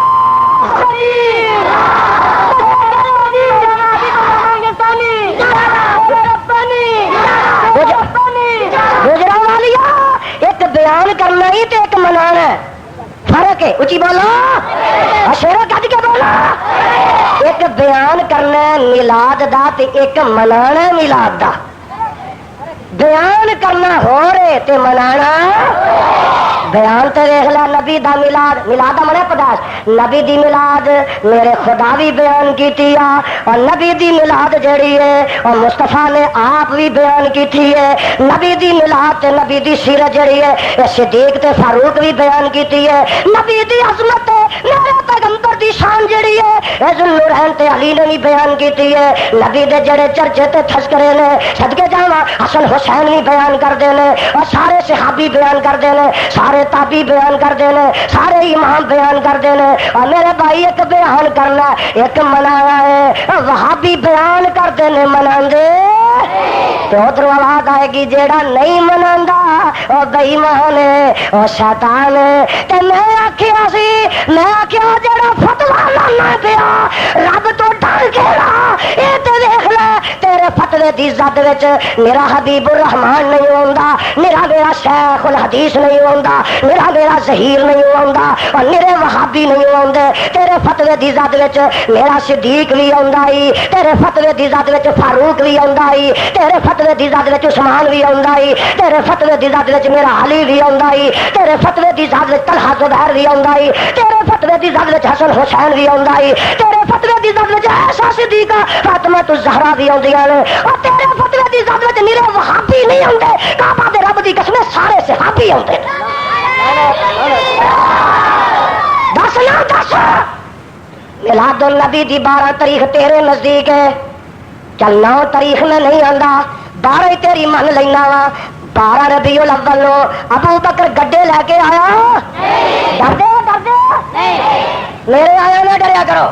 بیان کرنا ہی تو ایک منانا ہے، فرق ہے. اچھی بولو، شیرو کج کے بولو. ایک بیان کرنا میلاد دا تے ایک منانا میلاد دا. بیان کرنا ہو رہے تے منانا. بیان تے دیکھ لیا نبی دا میلاد، میلاد دا منع پداش. نبی دی میلاد میرے خدا بھی بیان کیتی ہے، اور نبی دی میلاد جڑی ہے اور مصطفیٰ نے آپ بھی بیان کیتی ہے. نبی دی میلاد تے نبی دی سیرت جڑی ہے صدیق تے فاروق بھی بیان کیتی ہے. نبی دی عظمت میرے پیغمبر دی شان جڑی ہے ذوالنورین تے علی نے بھی بیان کیتی ہے. نبی دے جڑے چرچے تے تذکرے نے صدقے جاواں حسن حسین بھی بیان کردے نے، اور سارے صحابی بیان کردے نے، سارے تابعی بیان کردے نے، سارے امام بیان کردے نے. اور میرے بھائی ایک بیان کرنا ایک منانا ہے. وہابی بیان کردے نے مناندے تو ادھر آواز آئے گی جیڑا نہیں مناندا او بے ایمان ہے، او شیطان ہے. تے میں آکھیا سی، میں آکھیا جیڑا فتوا لانا پیا رب تو ڈر کے لا. اے تے دیکھ لے تیرے فتوے دی زد وچ میرا حبیب الرحمان نہیں ہوندا، میرا شیخ الحدیث نہیں ہوندا، میرا ظہیر نہیں ہوندا، اور میرے وہابی نہیں ہوندے. تیرے فتوے دی زد وچ میرا صدیق بھی ہوندا ہی، تیرے فتوے دی زد وچ فاروق بھی ہوندا ہی، تیرے فتوے دی زد وچ عثمان بھی ہوندا ہی، تیرے فتوے دی زد وچ میرا علی بھی ہوندا ہی، تیرے فتوے دی زد وچ طلحہ زبیر بھی ہوندا ہی، تیرے فتوے دی زد وچ حسن حسین بھی ہوندا ہی، تیرے فتوے دی زد وچ عائشہ صدیقہ فاطمہ الزہرا بھی ہوندیاں نے، اور تیرے فتوے دی زد وچ میرے وہابی نہیں ہوندے. کعبہ دے رب دی قسم سارے صحابی ہوندے. دس نا دس میلاد النبی دی 12 تاریخ تیرے نزدیک ہے، چل 9 تاریخ میں نہیں آندا، 12 ہی تیری من لینا وا. 12 ربیع الاول نو ابو بکر گڈے لے کے آیا. ڈردے میرے آیا نہ ڈریا کرو.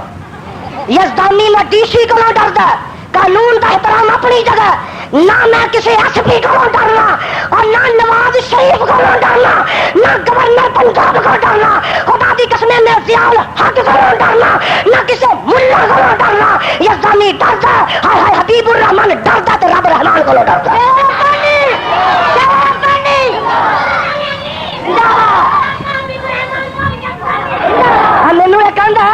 یزدانی نہ ڈی سی کو ڈردا، قانون کا احترام اپنی جگہ. نہ میں کسی ایس پی کو ڈرنا، اور نہ نواز شریف کو ڈرنا، نہ گورنر پنجاب کو ڈرنا، خدا دی قسم میں ضیاء الحق کو ڈرنا، نہ کسی ملا کو ڈرنا. یزدانی ڈردا، ہائے ہائے حبیب الرحمان ڈردا تو رب رحمان کو ڈردا. مینو ایک آندا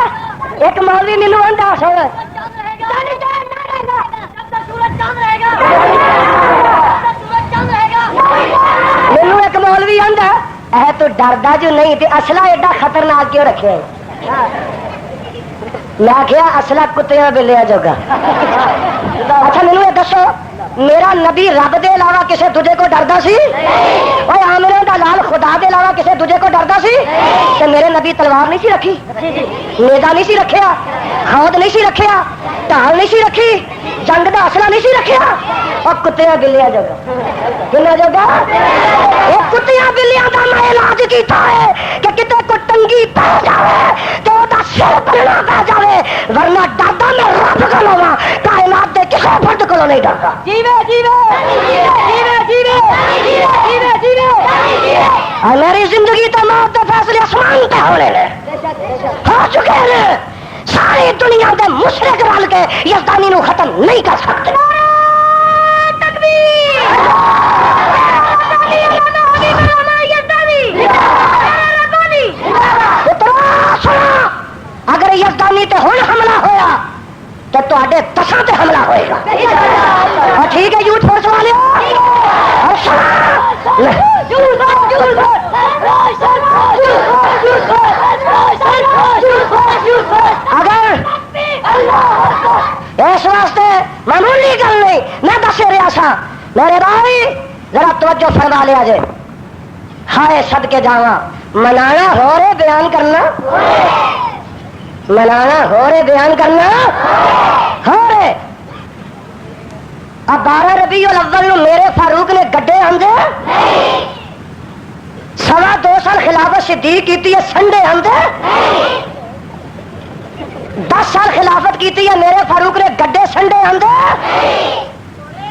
ایک مولوی مینو آندا مینو ایک مولوی آندا اے تو ڈردا جو نہیں تے اصلہ ایڈا خطرناک کیوں رکھے؟ میں کیا اصلہ کتیاں بلیاں جوگا. اچھا مینو یہ دسو میرا نبی رب دے علاوہ کسے دوجے کو ڈردا سی؟ اوے آمنے دا لال خدا دے علاوہ کسے دوجے کو ڈردا سی؟ تے میرے نبی تلوار نہیں سی رکھی، نیزا نہیں سی رکھیا، ہود نہیں سی رکھیا، ڈھال نہیں سی رکھی، جنگ دا اصلہ نہیں سی رکھیا. اور کتیاں بلیاں جوگا کنا جوگا وہ کتیاں بلیاں دا میں علاج کیتا ہے کہ کتے کو ٹنگی پہ جاوے تو دا سر بننا پہ جاوے، ورنہ ڈردا میں رب کو لوا کائنات دے کسے فرد کو نہیں ڈردا. اور میری زندگی تو موت کے فیصلے آسمان پہ ہونے لے ہو چکے ہیں. ساری دنیا کے مشرک رل کے یزدانی نو ختم نہیں کر سکتے. اگر یزدانی تے ہن حملہ ہویا تو تواڈے تساں تے حملہ ہوئے گا. اور ٹھیک ہے یوتھ فورس والے اگر اس واسطے معمولی گل نہیں میں دس رہا سا میرے بھائی ذرا توجہ فرما لیا جائے. ہائے صدقے جاواں منانا ہو رہے بیان کرنا، منانا ہو رہے بیان کرنا ہو رہے. اب 12 ربیع الاول نو میرے فاروق نے گڈے آندے 2.25 سال خلافت صدیق کیتی ہے سنڈے آندے 10 سال خلافت کیتی ہے میرے فاروق نے گڈے سنڈے آندے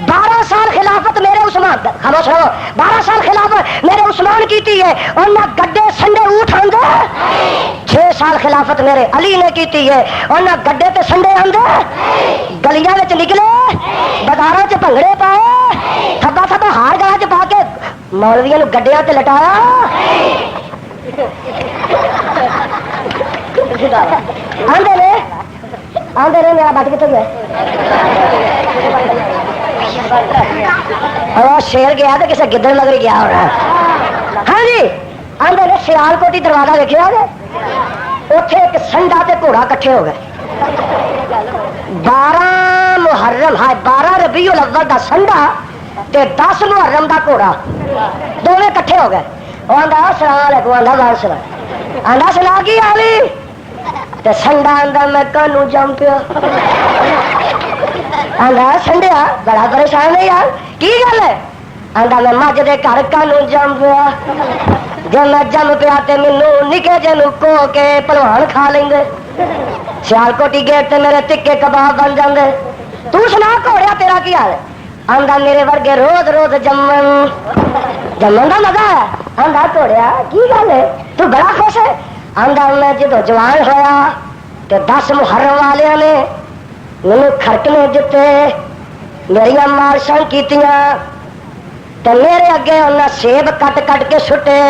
12 سال خلافت میرے عثمان خاموش رہو 12 سال خلافت میرے عثمان کیتی ہے اور نہ گڈے سنڈے اٹھ آندے 6 سال خلافت میرے علی نے کیتی ہے اور نہ گڈے تے سنڈے آندے. گلیاں وچ نکلے بازاراں چ بھنگڑے پائے تھبا تھبا ہار گلا چ پا کے مولویا نو گڈیا تے لٹایا آدھے نے میرا بٹ کتنے گیا شیر گیا تو کسی گدڑ مگر گیا ہونا. ہاں جی آدھے نے سیال کوٹی دروازہ دیکھا اتنے ایک سنڈا تے گھوڑا کٹھے ہو گئے. 12 محرم ہے 12 ربیع الاول دا سنڈا تے 10 محرم دا گھوڑا دونوں کٹھے ہو گئے. وہ آدھا السلام علیکم آدھا بال سلام آدھا سنا کی آلی تے سنڈا آدھا میں کانوں جم پیا. آدھا سنڈیا بڑا پریشان ہے یار کی گل ہے. آدھا میں مجھ دے گھر کانوں جم پیا جب میں جم پیا تے مینوں نکے جے نوں کو کے پلوان کھا لیں گے. سیال کوٹی گیٹ تے میرے تکے کباب بن جاندے. تو سنا گھوڑیا تیرا کی حال ہے. آندا میرے ورگے روز روز جمن دا مزہ ہے. آندا گھوڑیا کی گل ہے تو بڑا خوش ہے. آندا میں جدو جوان ہویا تے 10 محرم والے نے مینوں کھرکنے دیتے میریاں مارشاں کیتیاں تے میرے اگے انہاں سیب کٹ کٹ کے سٹے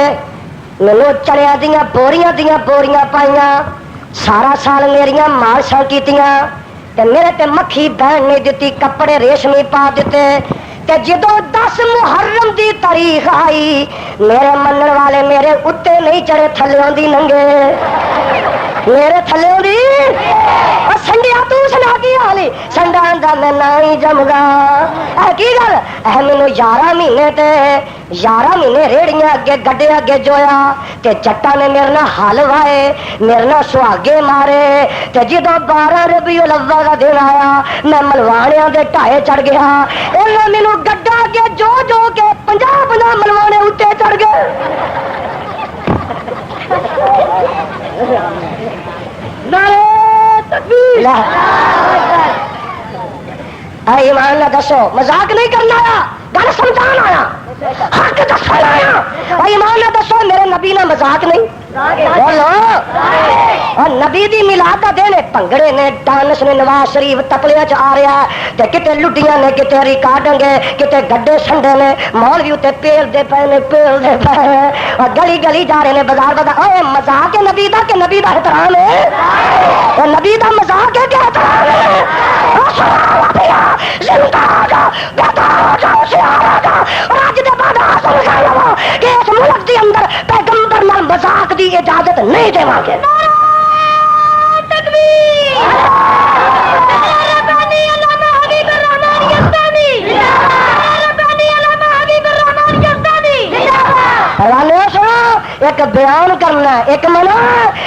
مینوں چڑیا دیاں بوریاں پائیاں سارا سال میریاں مارشاں کیتیاں تے میرے تے مکھی بہن نہیں دیتی کپڑے ریشمی پا دیتے. تے جدو 10 محرم دی تاریخ آئی میرے منن والے میرے اتے نہیں چڑھے تھلیوں دی ننگے میرے تھلیوں دی سنڈیا تو سنا کی حالی. سنڈا آندا میں نہ ہی جمگا اے کی گل اے مینوں 11 مہینے ریڑیاں اگے گڈے اگے جویا تے چٹا نے میرے نال حل وائے میرے نال سہاگے مارے تے جدو 12 ربیع الاول دا دن آیا میں ملوانیاں دے ٹائے چڑھ گیا. انہاں مینوں گڈا اگے جو کے 50 ملوانے اتے چڑھ گئے. ایمان نہ دسو مذاق نہیں کرنا آیا گل سمجھان آیا حق دسن آیا. ایمان نہ دسو میرے نبی نے مذاق نہیں بولو. اور نبی دی میلاد دا دن بھنگڑے نے ڈانس نے نواز شریف تپلیاں چ آ رہا تے کتے لڈیاں نے کتے ریکارڈنگ کتے گڈے سنڈے نے مولوی تے پیل دے پے اور گلی گلی جا رہے نے بازار اوے مذاق ہے نبی دا کہ نبی دا احترام ہے. اور نبی دا مذاق ہے کہ احترام ہے. زندہ آ جا بیٹا آ جا سیارا جا اور اج دے بعد حاصل کر لو کہ اس ملک دے اندر پیغمبر نال مذاق دی اجازت نہیں دیواں گے. تکبیر ربانی علامہ حبیب الرحمن یزدانی ربانی علامہ حبیب الرحمن یزدانی. ایک بیان کرنا ایک منا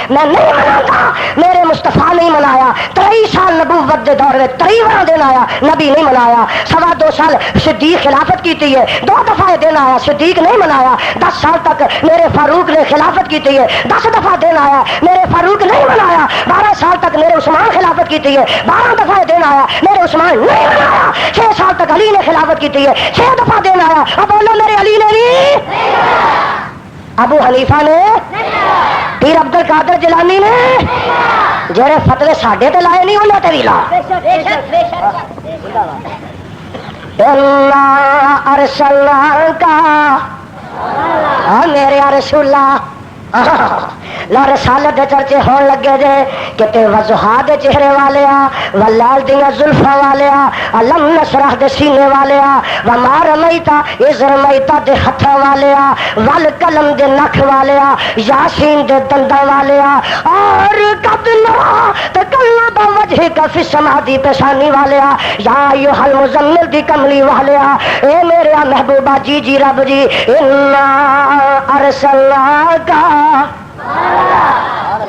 میں نہیں مناتا میرے مصطفیٰ نہیں منایا. 23 سال نبوت دے دور میں 23واں دن آیا نبی نہیں منایا. 2.25 سال صدیق خلافت کی ہے 2 دفعہ دن آیا صدیق نہیں منایا. 10 سال تک میرے فاروق نے خلافت کی ہے 10 دفعہ دن آیا میرے فاروق نہیں منایا. 12 سال تک میرے عثمان خلافت کی ہے 12 دفعہ دن آیا میرے عثمان نہیں منایا. 6 سال تک علی نے خلافت کی ہے 6 دفعہ دن آیا. اب بولو میرے علی نے نہیں ابو حنیفہ نے پیر عبد القادر جیلانی نے جڑے فتوے ساڈے تے لائے نہیں انہاں تے وی لا. اللہ ارسلناک میرے رسولا لا رسالت دے چرچے ہون لگے جے کتے وضحا دے چہرے والے واللال دیاں زلفاں والے علم نشرح دے سینے والے وما رمیتا از رمیتا دے ہتھاں والے والقلم دے نکھ والے یاسین دے دنداں والے اور قد نرا تقلب وجهک فی السماء دی پیشانی والے یا ایھا المزمل دی کملی والے اے میرے محبوبہ جی جی رب جی انا ارسلناک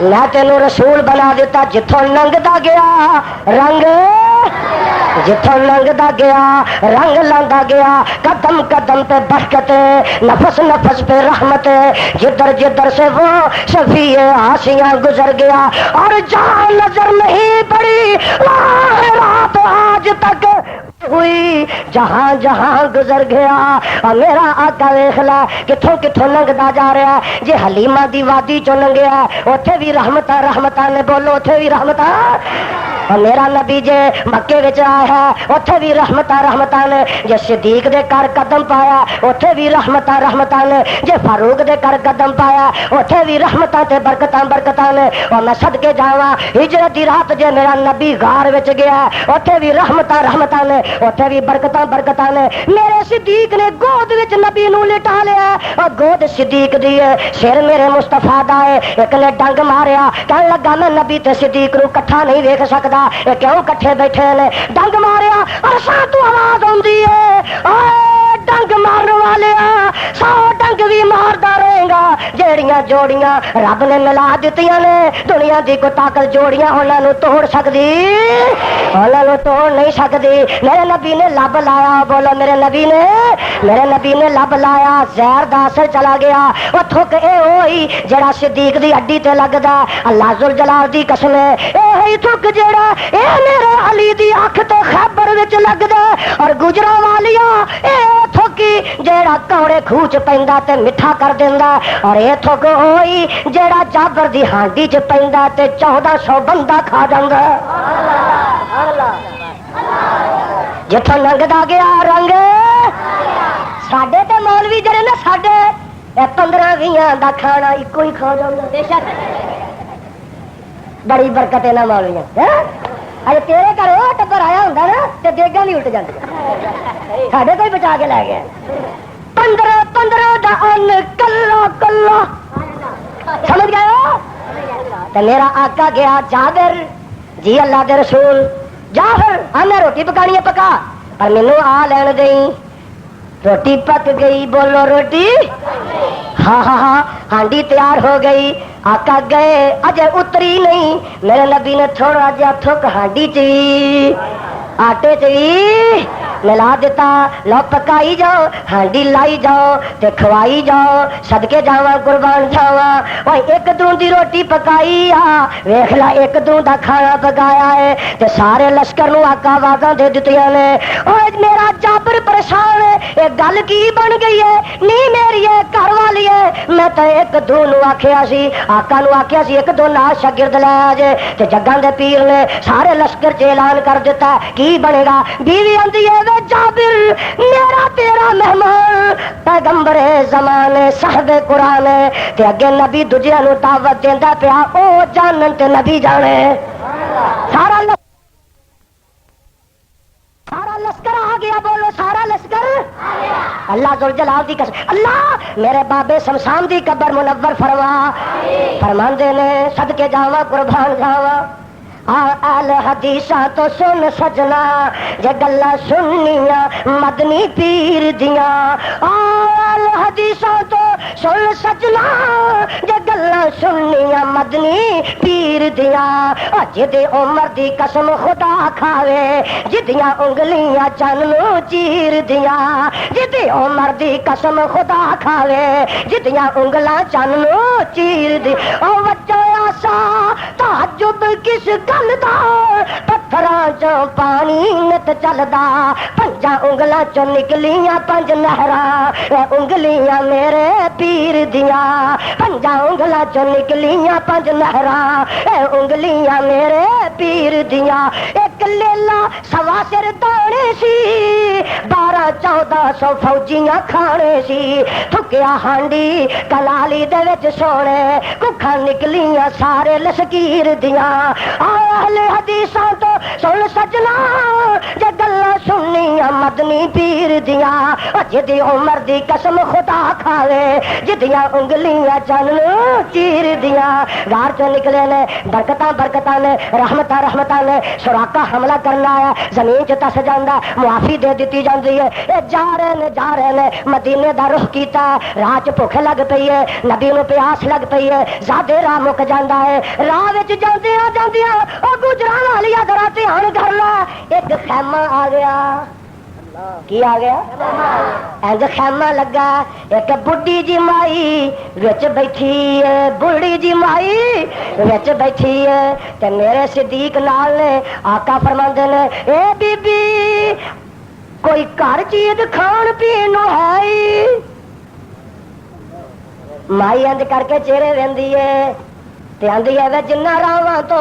میں تینوں رسول بنا دیتا جتھوں لنگدا گیا رنگ جتھوں لنگدا گیا رنگ لاندا گیا قدم قدم پہ برکت نفس نفس پہ رحمت جدھر جدھر سے وہ شفیع آسیاں گزر گیا اور جہاں نظر نہیں پڑی رات آج تک ہوئی جہاں جہاں گزر گیا. اور میرا آقا ویکھ لا کتھوں کتھوں لنگدا جا رہا جے حلیمہ دی وادی چوں لنگیا اوتھے بھی رحمتاں رحمتاں نے بولو اوتھے بھی رحمتاں اور میرا نبی جے مکے وچ آیا اوتھے بھی رحمتاں رحمتاں نے، جے صدیق دے گھر قدم پایا اوتھے بھی رحمتاں رحمتاں نے، جے فاروق دے گھر قدم پایا اوتھے بھی رحمتاں تے برکتاں برکتاں نے۔ اور میں صدقے جاواں ہجرت دی رات جے میرا نبی غار وچ گیا اوتھے بھی رحمتاں رحمتاں نے، اوتھے بھی برکتاں برکتاں نے۔ میرے صدیق نے گود وچ نبی نو لٹا لیا اور گود صدیق دی ہے، سر میرے مصطفیٰ دا ہے۔ ایک نے ڈنگ ماریا کہن لگا میں نبی تے صدیق نو کٹھا نہیں ویکھ سکدا، اے کیوں کٹھے بیٹھے نے؟ ڈنگ ماریا اور سا تو آواز آندی ہے اوے ڈنگ مارن والیا 100 ڈنگ بھی ماردا رہے گا، جیڑیاں جوڑیاں رب نے ملا دتیاں نے دنیا دی کو طاقت جوڑیاں انہاں نو توڑ سکدی، انہاں نو توڑ نہیں سکدی۔ میرے نبی نے لب لایا، بولو میرے نبی نے لب لایا، زہر دا اثر چلا گیا، وہ تھک اے ہوئی جڑا صدیق دی ہڈی تے لگدا، اللہ ذوالجلال دی قسم ہے اے تھک جڑا اے میرے علی دی اکھ تے خیبر وچ لگدا، اور گجراں والیا اے تھکی جڑا کوڑے کھوہ چ پیندا تے میٹھا کر دیندا، اور اے تھک ہوئی جڑا جابر دی ہانڈی چ پیندا تے 1400 بندہ کھا جاندا۔ جتھوں لنگدا گیا رنگ ساڈے تے مولوی جڑے نا ساڈے 15-20 دا کھانا ایکو ہی کھا جاندا، بے شک بڑی برکت انہاں مولویاں۔ اجے تیرے گھر وہ ٹبر آیا ہوندا نا تے دیگاں نہیں الٹ جاندیاں، ساڈے کوئی بچا کے لے گیا 15 دا ان کلا کلا، سمجھ گئے ہو؟ تے میرا آقا گیا جابر جی اللہ دے رسول جابر ہمیں روٹی پکانی ہے پکا، پر مینوں آ لین دئی۔ روٹی پک گئی، بولو روٹی، ہاں ہاں ہاں ہانڈی تیار ہو گئی، آقا گئے اجے اتری نہیں، میرے نبی نے تھوڑا جہا تھک ہانڈی چی آٹے چی ملا دیتا، لو پکائی جاؤ ہانڈی لائی جاؤ تے کھوائی جاؤ، صدقے جاواں قربان جاواں۔ اوے ایک دوں دی روٹی پکائی آ ویکھ لا، ایک دوں دا کھانا پکایا ہے تے سارے لشکر نو آقا آوازاں دے دتیاں نے۔ اوے میرا جابر پریشان ہے، اے گل کی بن گئی ہے؟ نہیں میری ہے گھر والی ہے، میں تے ایک دو نو آکھیا سی، آقا نو آکھیا سی ایک دو نال شاگرد لے آ جے، تے جگاں دے پیر نے سارے لشکر چ اعلان کر دیتا کی بنے گا؟ بیوی آندی ہے وے جابر میرا تیرا مہمان پیغمبر زمانے صاحب قرآن تے اگے نبی دوجیاں نو دعوت دیندا پیا، او جانن تے نبی جانے۔ سارا لشکر آ گیا، بولو سارا لشکر اللہ ذوالجلال دی قسم۔ اللہ میرے بابے شمشان دی قبر منور فرما، فرماندے نے صدقے جاواں قربان جاواں آل حدیثاں تو سن سجنا جے گلاں سننیاں مدنی پیر دیاں، آل حدیثاں تو سن سجنا جے گلاں سننیاں مدنی پیر دیاں، جدی عمر دی قسم خدا کھاوے جدیاں انگلیاں چن نو چیر دیاں، جدی عمر دی قسم خدا کھاوے جدیاں انگلاں چن نو چیر دی، او وجہ آسا تعجب کس گل دا پتھراں چوں پانی نت چلدا، پنجاں انگلاں چوں نکلیاں 5 نہراں، انگلیاں میرے پیر دیاں، پنجاں انگلاں چوں نکلیاں 5 نہراں، انگلیاں میرے پیر دیاں۔ ایک لیلا سوا سر دانے سی، 1200-1400 فوجیاں کھانے سی، تھکیا ہانڈی کلالی دے وچ سونے، ککھاں نکلیاں سارے لشکیر دیاں، اہل حدیثاں تو سن سجنا جے گلاں سننیاں مدنی پیر دیاں، جدی عمر دی قسم خدا کھاوے جدیاں انگلیاں چن چیر دیاں۔ غار چوں نکلے نے برکتاں برکتاں نے، رحمتاں رحمتاں نے، سراقہ حملہ کرنا ہے زمین چ تس جاندا، معافی دے دتی جاندی ہے، اے جا رہے نے مدینے دا رخ کیتا، راہ چ بھوک لگ پئی ہے، نبی نو پیاس لگ پئی ہے، زیادہ راہ مک جاندا ہے، راہ وچ جاندیاں او گجراں والی ذرا دھیان کر لا، ایک خیمہ آ گیا، کی آ گیا؟ اینج خیمہ لگا، ایک بڈھی جی مائی وچ بیٹھی ہے، بڑھی جی مائی وچ بیٹھی ہے، تے میرے صدیق نال نے آقا فرماندے نے اے بی بی کوئی گھر چیز کھان پین ہے؟ مائی انج کر کے چہرے ویندی ہے تے آندی ہے وے جنہ راواں تو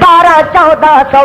12-1400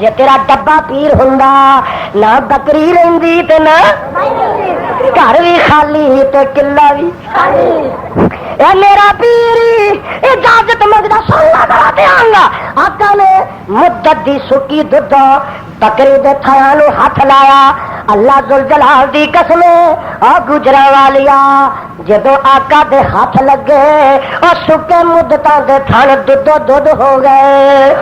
جے تیرا ڈبا پیر ہوندا نہ بکری رہندی تے نہ گھر بھی خالی تے قلعہ بھی خالی اے میرا پیر اجازت منگدا سننا کرا دیاں گا آقا نے مدت دی سکی دودھ بکری دے تھیاں نو ہاتھ لایا اللہ ذوالجلال دی قسم آ گجرا والیا جدو آقا دے ہاتھ لگے اور سکے مدتاں دے تھن دودھ ہو گئے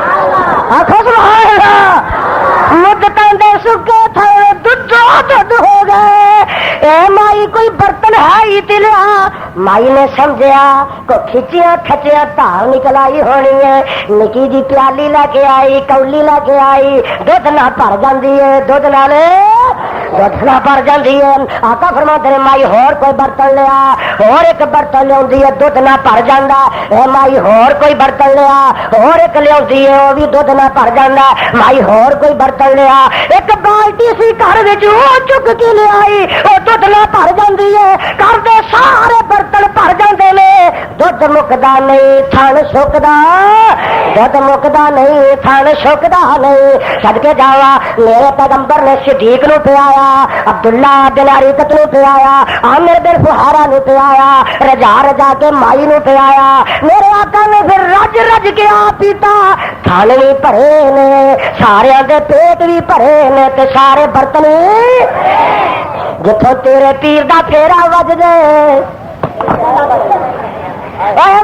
آخو سبحان اللہ مدتاں دے سکے تھن دودھ ہو گئے اے مائی کوئی برتن ہے ہی تلیا مائی نے سمجھیا کو کھچیا کھچیا تار نکل آئی ہونی ہے نکی جی پیالی لے کے آئی کولی لے کے آئی دودھ نہ بھر جاندی ہے دودھ نالے دودھ نہ بھر جاندی ہے آقا فرماتے ہیں مائی ہور کوئی برتن لیا اور ایک برتن لیاوندی ہے دودھ نہ بھر جاندا اے مائی ہور کوئی برتن لیا اور ایک لیاوندی ہے وہ بھی دودھ نہ بھر جاندا مائی ہور کوئی برتن لیا ایک بالٹی سی گھر وچ او چک کے لے آئی او دودھ نہ بھر جاندی ہے گھر دے سارے برتن بھر جاندے نے دودھ مکدا نہیں تھن سکدا دودھ مکدا نہیں تھن سکدا نہیں صدقے جاوا میرے پیغمبر نے صدیق نو پیا عبداللہ بن عریقت نو پیا عامر بن فہارا نو پیا رجا رجا کے مائی نو پیا میرے آقا نے پھر رج رج کے آ پیتا تھن بھی بھرے نے سارے دے پیٹ بھی بھرے نے تے سارے برتن جتوں تیرے پیر دا پھیرا وج گئے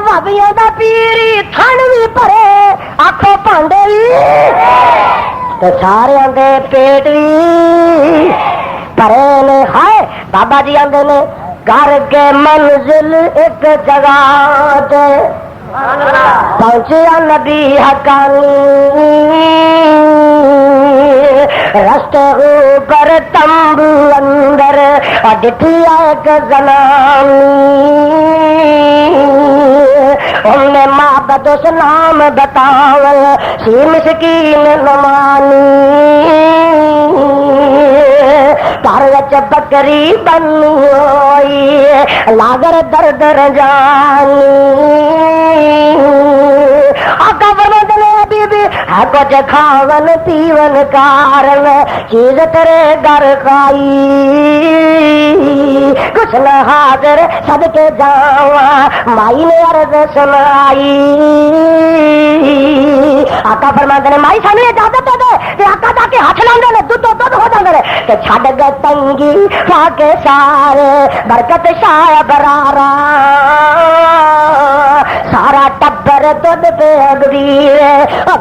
بھابیاں دا پیری تھن بھی بھرے آخو پانڈے بھی سارے دے پیٹ بھی بھرے نے ہائے بابا جی آدھے نے گھر کے منزل ایک جگہ دے پہنچیا نبی حقانی رستے اوپر تمبو اندر ڈٹھی ایک زنانی ہم نے معبد اس نام بتاول سی مسکین نمانی گھر وچ بکری بنی ہوئی لاگر درد رجانی آقا فرماتے ہیں بی بی ہے کچھ کھاون پیون کارن چیز تیرے گھر کھائی کچھ نہ حاضر صدقے جاواں مائی نے عرض سنائی آقا فرماتے ہیں مائی سانو اجازت دے دے تے آقا جا کے ہاتھ لاندے نے دودھ ہو جاندے نے تے چھڈ گئے تنگی کھا کے سارے برکت شاہ برارا سارا ٹبر دودھ پہ اگدیر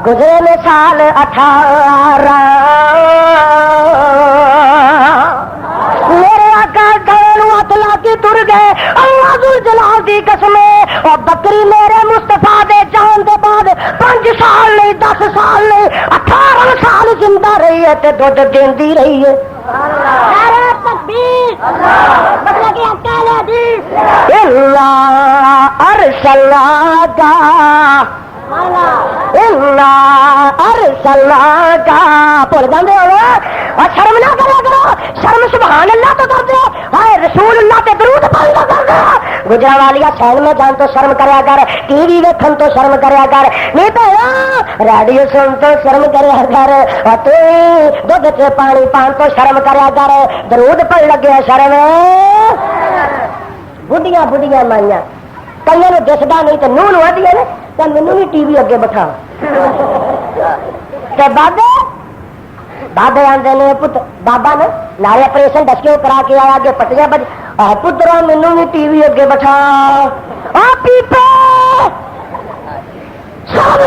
گزرے نے سال 18 میرے آقا گھر ہاتھ لا کے تر گئے اللہ ذوالجلال دی قسم اور بکری میرے مصطفیٰ دے جان دے بعد 5 سال نہیں 10 سال نہیں 18 سال زندہ رہی ہے تے دودھ دیندی رہی ہے اللہ ارسلنا ارسلنا بھول جاندے ہو اور شرم نہ کرا کرو شرم سبحان اللہ تو کر دو ہائے رسول اللہ تے درود پڑھنا کر دو گجرا والیا سین میں جان تو شرم کریا کر ٹی وی ویکھن تو شرم کریا کر نہیں تو ریڈیو سن تو شرم کریا کر اور تو دودھ سے پانی پان تو شرم کریا کر درود پڑھ لگے شرم بڑھیاں بڑھیاں مائیاں کئی دستا نہیں تو نو آدھی نے تو مینو بھی ٹی وی اگے بٹھا بابے آدھے نے پت بابا نے نارے آپریشن ڈسکیو کرا کے آیا اگے پٹیاں بج پترا مینو بھی ٹی وی اگے بٹھا پیپے شرم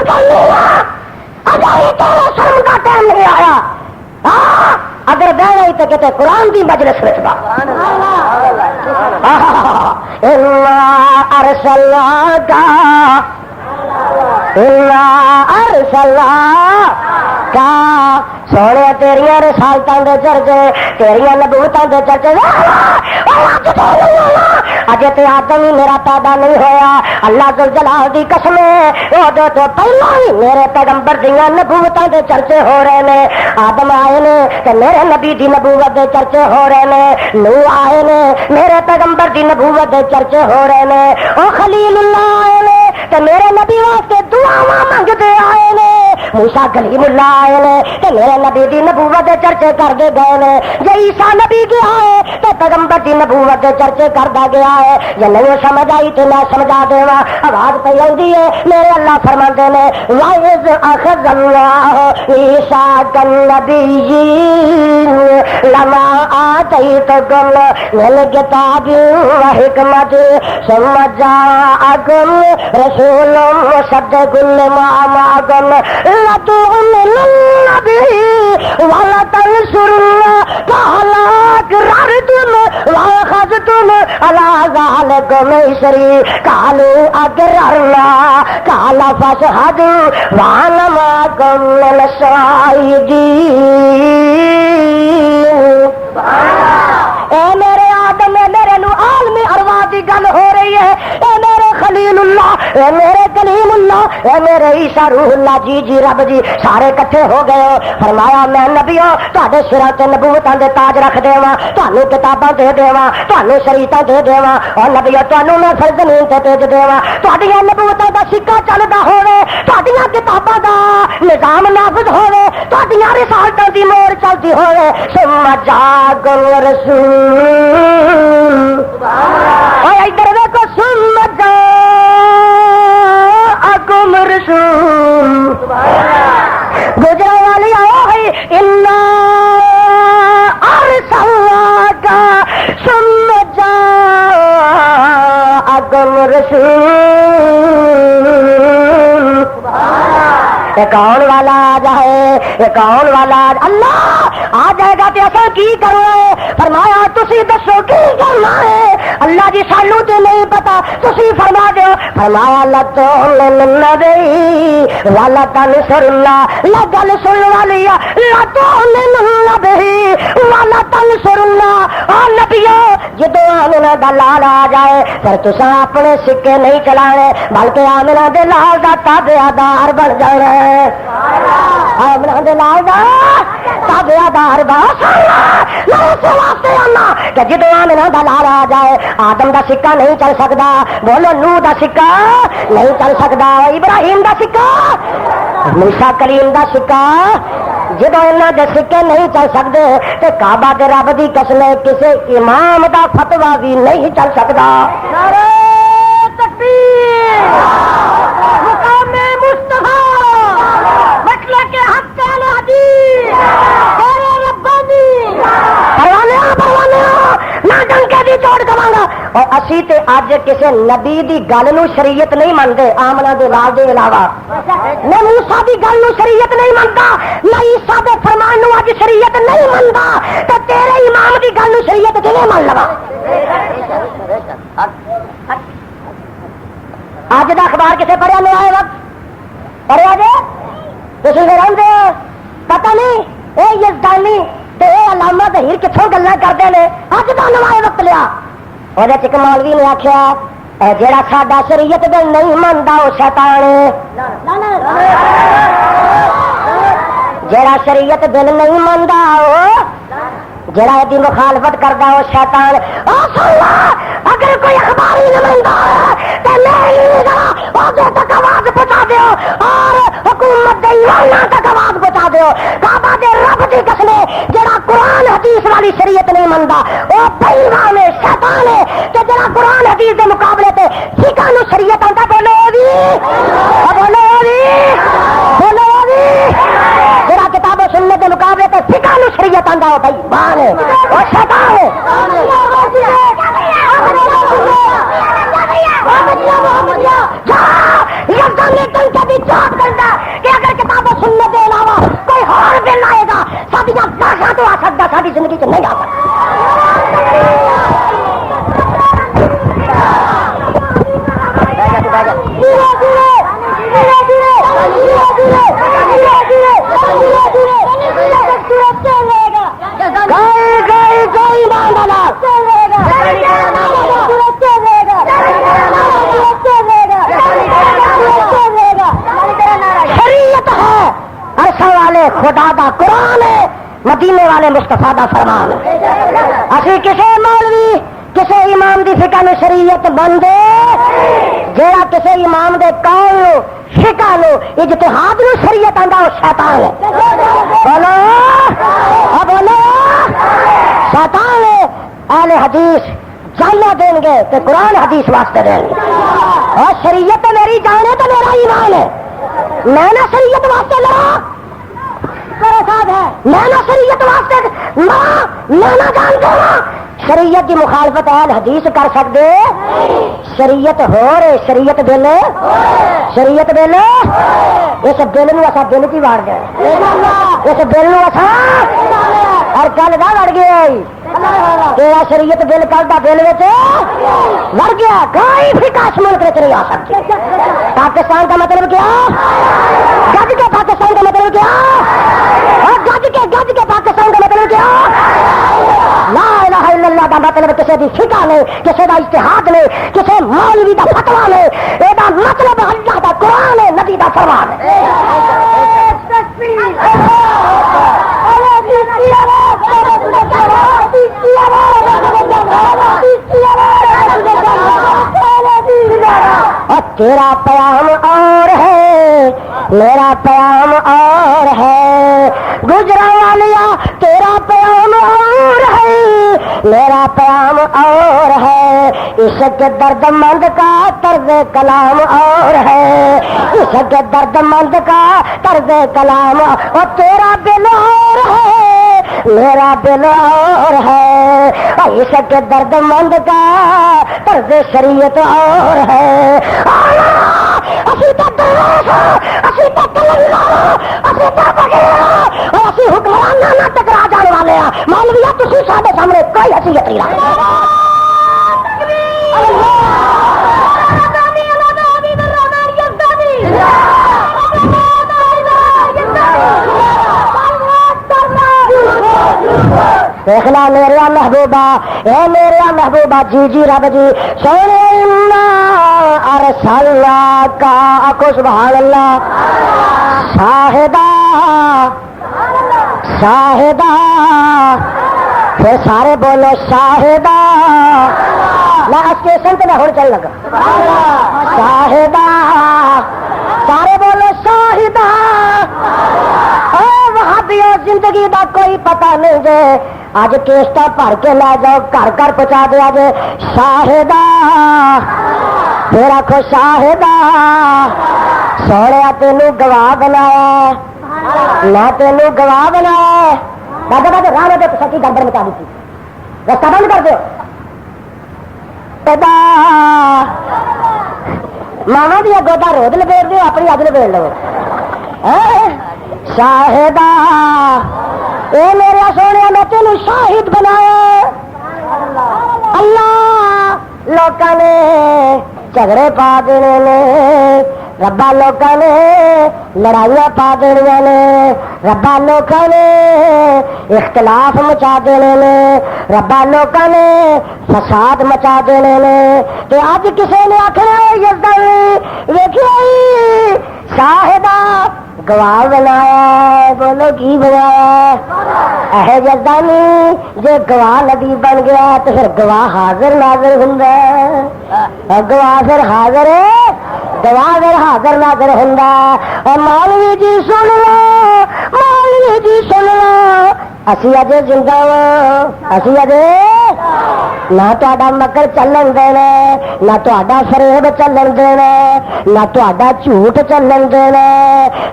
کا ٹائم نہیں آیا اگر بہنا ہی تو کہتے قرآن کی مجلس رچوا سونے تیریا رسالتوں کے چرچے تیریا نبوتوں کے چرچے اجے تے آدم میرا پیدا نہیں ہویا اللہ ذوالجلال دی قسم اودے تو پہلا ہی میرے پیغمبر دیاں نبوتاں دے چرچے ہو رہے نے آدم آئے نے تے میرے نبی دی نبوت دے چرچے ہو رہے نے نوح آئے نے میرے پیغمبر دی نبوت دے چرچے ہو رہے نے او خلیل اللہ آئے نے تے میرے نبی واسطے دعاواں منگدے آئے نے موسیٰ کلیم اللہ آئے نے تے میرے نبی دی نبوت دے چرچے کردے گئے نے، جے عیسیٰ نبی گیا ہے تے پیغمبر دی نبوت دے چرچے کردا گیا ہے، جے نہیں سمجھ آئی تے میں سمجھا دیواں۔ آواز پہ آندی ہے میرے اللہ فرماندے نے وَإِذْ أَخَذَ اللَّهُ مِيثَاقَ النَّبِيِّينَ لَمَا آتَيْتُكُم مِّنَ الْكِتَابِ وَالْحِكْمَةِ ثُمَّ جَاءَكُم رَّسُولٌ مُّصَدِّقٌ لِّمَا مَعَكُمْ لَتُؤْمِنُنَّ بِهِ وَلَتَنصُرُنَّهُ قَالَ أَقْرَرْتُمْ وَأَخَذْتُمْ عَلَىٰ ذَٰلِكُمْ إِصْرِي قَالُوا أَقْرَرْنَا قَالَ فَاشْهَدُوا وَأَنَا مَعَكُم مِّنَ الشَّاهِدِينَ۔ اے میرے آدم اے میرے نو عالمی ارواح دی گل ہو رہی ہے، اے میرے خلیل اللہ، اے میرے کلیم اللہ، اے میرے عیسیٰ روح اللہ، جی جی رب جی سارے کٹھے ہو گئے ہو۔ فرمایا میں نبیوں تہاڈے سراں تے نبوتاں دے تاج رکھ دیواں، تانوں کتاباں دے دیواں، تانوں شریعتاں دے دیواں، اور نبیوں تانوں میں پھر زمین تے بھیج دیواں، تہاڈیاں نبوتاں دا سکہ چلدا ہوے، تہاڈیاں کتاباں دا نظام نافذ ہوے، تہاڈیاں رسالتاں دی مہر چلدی ہوے۔ ثم جاءکم رسول، اور ادھر دیکھو ثم جاءکم رسول، گجرا والی آؤ ہے انا ارسلناک ثم جاءکم رسول۔ ایک آن والا آ جائے، ایک آن والا اللہ آ جائے گا تے اصل کی کرنا ہے؟ فرمایا تسی دسو کی کرنا ہے؟ اللہ جی سانو تے نہیں پتا، تسی فرما دیو۔ فرمایا لَتُؤْمِنُنَّ بِهِ وَلَتَنصُرُنَّهُ، لا گل سن والی لَتُؤْمِنُنَّ بِهِ وَلَتَنصُرُنَّهُ۔ اور نبیو جدو آمنہ دا لال آ جائے پھر تساں اپنے سکے نہیں چلانے بلکہ آمنہ دے لال دا تابعدار بن جانا ہے۔ آمنہ دے لال دا تابعدار بن واسطے آنا کہ جدو آمنہ دا لال آ جائے آدم دا سکہ نہیں چل سکتا، بولو نوح دا سکہ نہیں چل سکتا، ابراہیم دا سکہ، موسیٰ کلیم دا سکہ، جدو انہاں دے سکے نہیں چل سکتے تے کعبہ دے رب دی قسم کسے امام دا فتویٰ بھی نہیں چل سکتا۔ نعرہ تکبیر، مقام مصطفیٰ، مسلک حق الحدیث، خیر ربانی، پروانیاں نہ ڈنکے دی چوڑ کمانگا۔ اور اسی تے اج کسے نبی دی گل نو شریعت نہیں مانتے آمنہ دے لال دے علاوہ، نہ موسیٰ دی گل نو شریعت نہیں مانتا، نہ عیسیٰ دے فرمان نو اج شریعت نہیں مانتا، تے تیرے امام دی گل نو شریعت کیویں مان لوا؟ اج دا اخبار کسے پڑھیا نہیں آئے وقت پڑھیا جے تسی رہندے ہو پتہ نہیں اے یزدانی تے اے علامہ ظہیر کتھوں گلاں کردے نے، اج دا نواں وقت لیا۔ اور ایک مولوی نے آخیا جڑا ساڈا شریعت دل نہیں منتا وہ شیطان ہے، جڑا شریعت دل نہیں منتا وہ جڑا دی مخالفت کرتا وہ شیطان۔ اگر کوئی اخباری نمائندہ ہے تو میں تک آواز پہنچا دیو اور حکومت دے ایواناں تک آواز پہنچا دیو۔ کعبہ دے رب دی قسم جڑا قرآن حدیث والی شریعت نہیں منتا وہ بے ایمان ہے، شیطان ہے، تے جڑا قرآن حدیث دے مقابلے تے فقہ نو شریعت آندا بولو بھی بولو بھی بولو بھی، جڑا کتاب و سنت دے مقابلے تے فقہ نو شریعت آندا وہ بے ایمان ہے، وہ شیطان ہے۔ کہ اگر کتاب و سنت کے علاوہ کوئی اور دل آئے گا ساری گاہاں تو آ سکتا، ساری زندگی چ نہیں آ سکتا۔ شریعت ہے عرصہ والے خدا دا قرآن ہے، مدینے والے مصطفیٰ دا فرمان ہے۔ اسی کسے مولوی کسے امام دی فقہ میں شریعت بندے جہاں کسی امام دے قول نو فقہ نو اجتہاد نو شریعت آندا وہ شیطان ہے. بولو بولو شیطان ہے. اہل حدیث جاننا دیں گے تو قرآن حدیث واسطے دیں گے. اور شریعت میری جان ہے تو میرا ایمان ہے. میں نہ شریعت واسطے لڑا میں نہ شریعت واسطے میں نہ جانتا ہوں. شریعت کی مخالفت اہل حدیث کر سکتے. شریعت ہو رہے شریعت بل شریعت بل اس بل نو اصا دل کی واڑ گئے. اس بل نو اصا اور کل کا وڑ گیا تیرا شریعت بل کل کا بل وڑ گیا. کوئی بھی کاش ملک نہیں آ سکتی. پاکستان کا مطلب کیا گج کے پاکستان کا مطلب کیا اور گج کے پاکستان کا مطلب کیا لا الہ الا اللہ کا مطلب کسی کی فقہ نے کسی کا اجتہاد نے کسی مولوی کا فتوا نے یہ مطلب اللہ کا قرآن ہے نبی کا فرمان ہے. اور تیرا پیام اور ہے میرا پیام اور ہے. گجرا والیا تیرا پیام اور ہے میرا پیام اور ہے. عشق درد مند کا طرز کلام اور ہے. عشق درد مند کا طرز کلام اور تیرا دل اور ہے میرا دل اور ہے. عشق درد مند کا طرز شریعت اور ہے. حکمران ٹکرا جانے والے ہیں مولویا تھی سارے سامنے کوئی حیثیت نہیں رکھتے. دیکھنا میرا محبوبہ اے میرا محبوبہ جی جی رب جی سونے ارسلنا کا آکو سبحان اللہ. شاہدہ شاہدہ پھر سارے بولو شاہدہ. میں اسٹیشن پہ ہوں چل لگا. شاہدہ سارے بولو شاہدہ. وہاں بھی زندگی کا کوئی پتہ نہیں جے اج کیسٹا بھر کے لے جاؤ گھر گھر پہنچا دیا جے. شاہدہ پھر آخو شاہدہ سونے تینوں گواہ بنایا میں تینوں گواہ بنایا. راہ میں سچی گڑبڑ مچا دی رستہ بند کر دو. ماما دیا گودا روز لپیٹ دو اپنی اج لپیٹ لو. شاہدہ اے میرا سونے میں تینوں شاہد بنایا. اللہ لوکاں نے جھگڑے پا دینے نے ربا لوکاں نے لڑائیاں پا دینیا نے ربا لوکاں نے اختلاف مچا دینے نے ربا لوکاں نے فساد مچا دینے نے. تے اج کسی نے آخر یزدانی ویکھیا شاہدہ گواہ بنایا. بولو کی بنایا اے یزدانی جے گواہ نبی بن گیا تو پھر گواہ حاضر ناظر ہوں. گواہ پھر حاضر گواہ پھر حاضر ناظر ہوں. اور مولوی جی سن لو مولوی جی سن لو اسی اجے زندہ اسی اجے نہ تا مکر چلن دینا نہ تا فریب چلن دینا نہ تا جھوٹ چلن دینا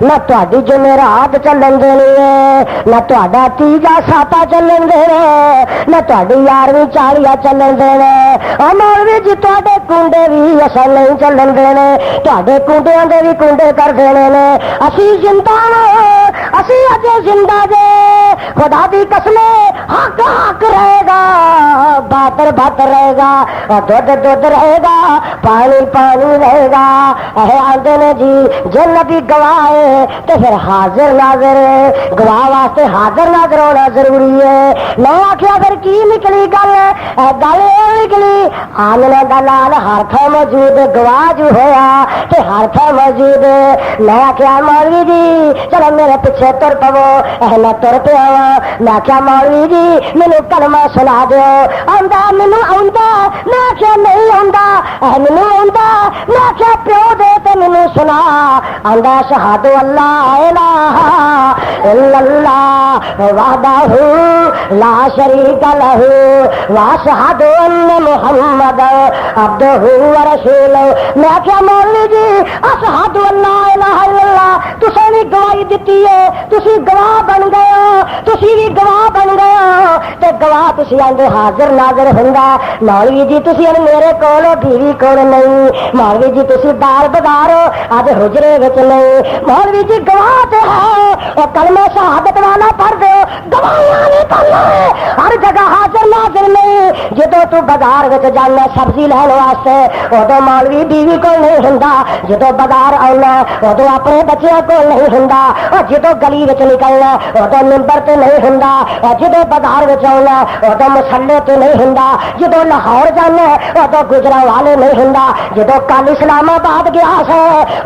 نہ تاری جمعرات چلن دینی ہے نہ تا تیجا ساپا چلن دینا نہ تاری 11ویں 40 چلن دینا. اور مولوی جی تے کنڈے بھی اصل نہیں چلن دینے تے کنڈیاں دے بھی کنڈے کر دینے نے. اسی زندہ اسی اجے زندہ جے خدا دی قسم حق حق رہے گا باطل باطل رہے گا دودھ دودھ رہے گا پانی پانی رہے گا. آدھے نے جی جے نبی گواہ ہے تو پھر حاضر ناظر گواہ واسطے حاضر ناظر ہونا ضروری ہے. میں آخیا پھر کی نکلی گل گل یہ نکلی آمنا دا لال ہر تھا موجود گواہ جو ہوا تو ہر تھا موجود. میں آخیا مولوی جی چلو میرے پیچھے تر پو میں تر پیا. میں آخیا مولوی جی جی مینوں کلمہ سنا دیو. آندا مینوں آندا. میں آخیا نہیں آندا. مینوں آندا. میں آخیا پیو دے تے مینوں سنا. آندا اشہد اللہ الہ الا اللہ وحدہ لا شریک لہ واشہد ان محمد عبدہ ورسولہ. میں آخیا مولوی جی اشہد اللہ الہ الا اللہ تساں بھی گواہی دتی ہے, تسی گواہ بن گئے ہو, تسی بھی گواہ بن گئے ہو. تے گواہ تسی آندے حاضر ناظر ہوندا. مولوی جی تسی میرے کول بیوی کول نہیں. مولوی جی تسی بار بازار اج حجرے وچ نہیں. مولوی جی گواہ تے ہے او کلمہ شہادت والا پڑھ دو. گواہیاں نہیں پڑھنا ہے ہر جگہ حاضر ناظر نہیں. جدوں تو بازار وچ جانا سبزی لین واسطے ادو مولوی بیوی کول نہیں ہوندا. جدوں بازار آنا ادو اپنے بچیاں کول نہیں ہوندا. اور جدوں گلی وچ نکلنا ادو ممبر تے نہیں ہوندا. اور جدوں بازار وچ آنا ادو مسلے تے نہیں ہوندا. جدوں لاہور جانا ادو گجرا والے نہیں ہوندا. جدوں کل اسلام آباد گیا سے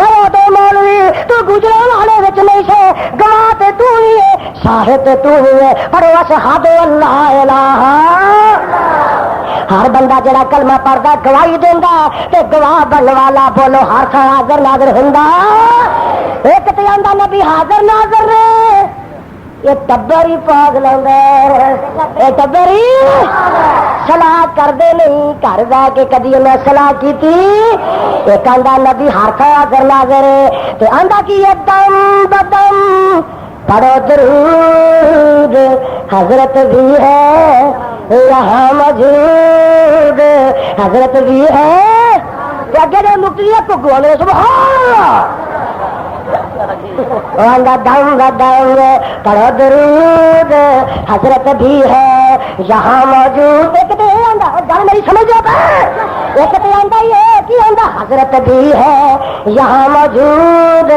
ادو مولوی تو گجرا والے وچ نہیں سے. گواہ تے تو ہی ہے, شاہد تے تو ہی ہے. پر اشہد اللہ الہ. ہر بندہ جڑا کلمہ پڑھدا گواہی دیندا تے گواہ بن والا بولو ہر تھاں حاضر ناظر ہوندا. ایک تے آندا نبی حاضر ناظر نے. یہ ٹبر ہی پاگ لیندا, اے ٹبر ہی صلاح کردے نہیں. گھر جا کے کدی انہیں صلاح کیتی. ایک آندا نبی ہر تھاں حاضر ناظر تے آندا کی دم بدم پڑھو درود حضرت بھی ہے یہاں موجود. حضرت بھی ہے اگے مکتی کو گولے سبحان دم دم پڑھو درود حضرت بھی ہے یہاں موجود. ایک تو یہ آندا گل میری سمجھ جاتا ہے. ایک تو آندا یہ کہ آندا حضرت بھی ہے یہاں موجود.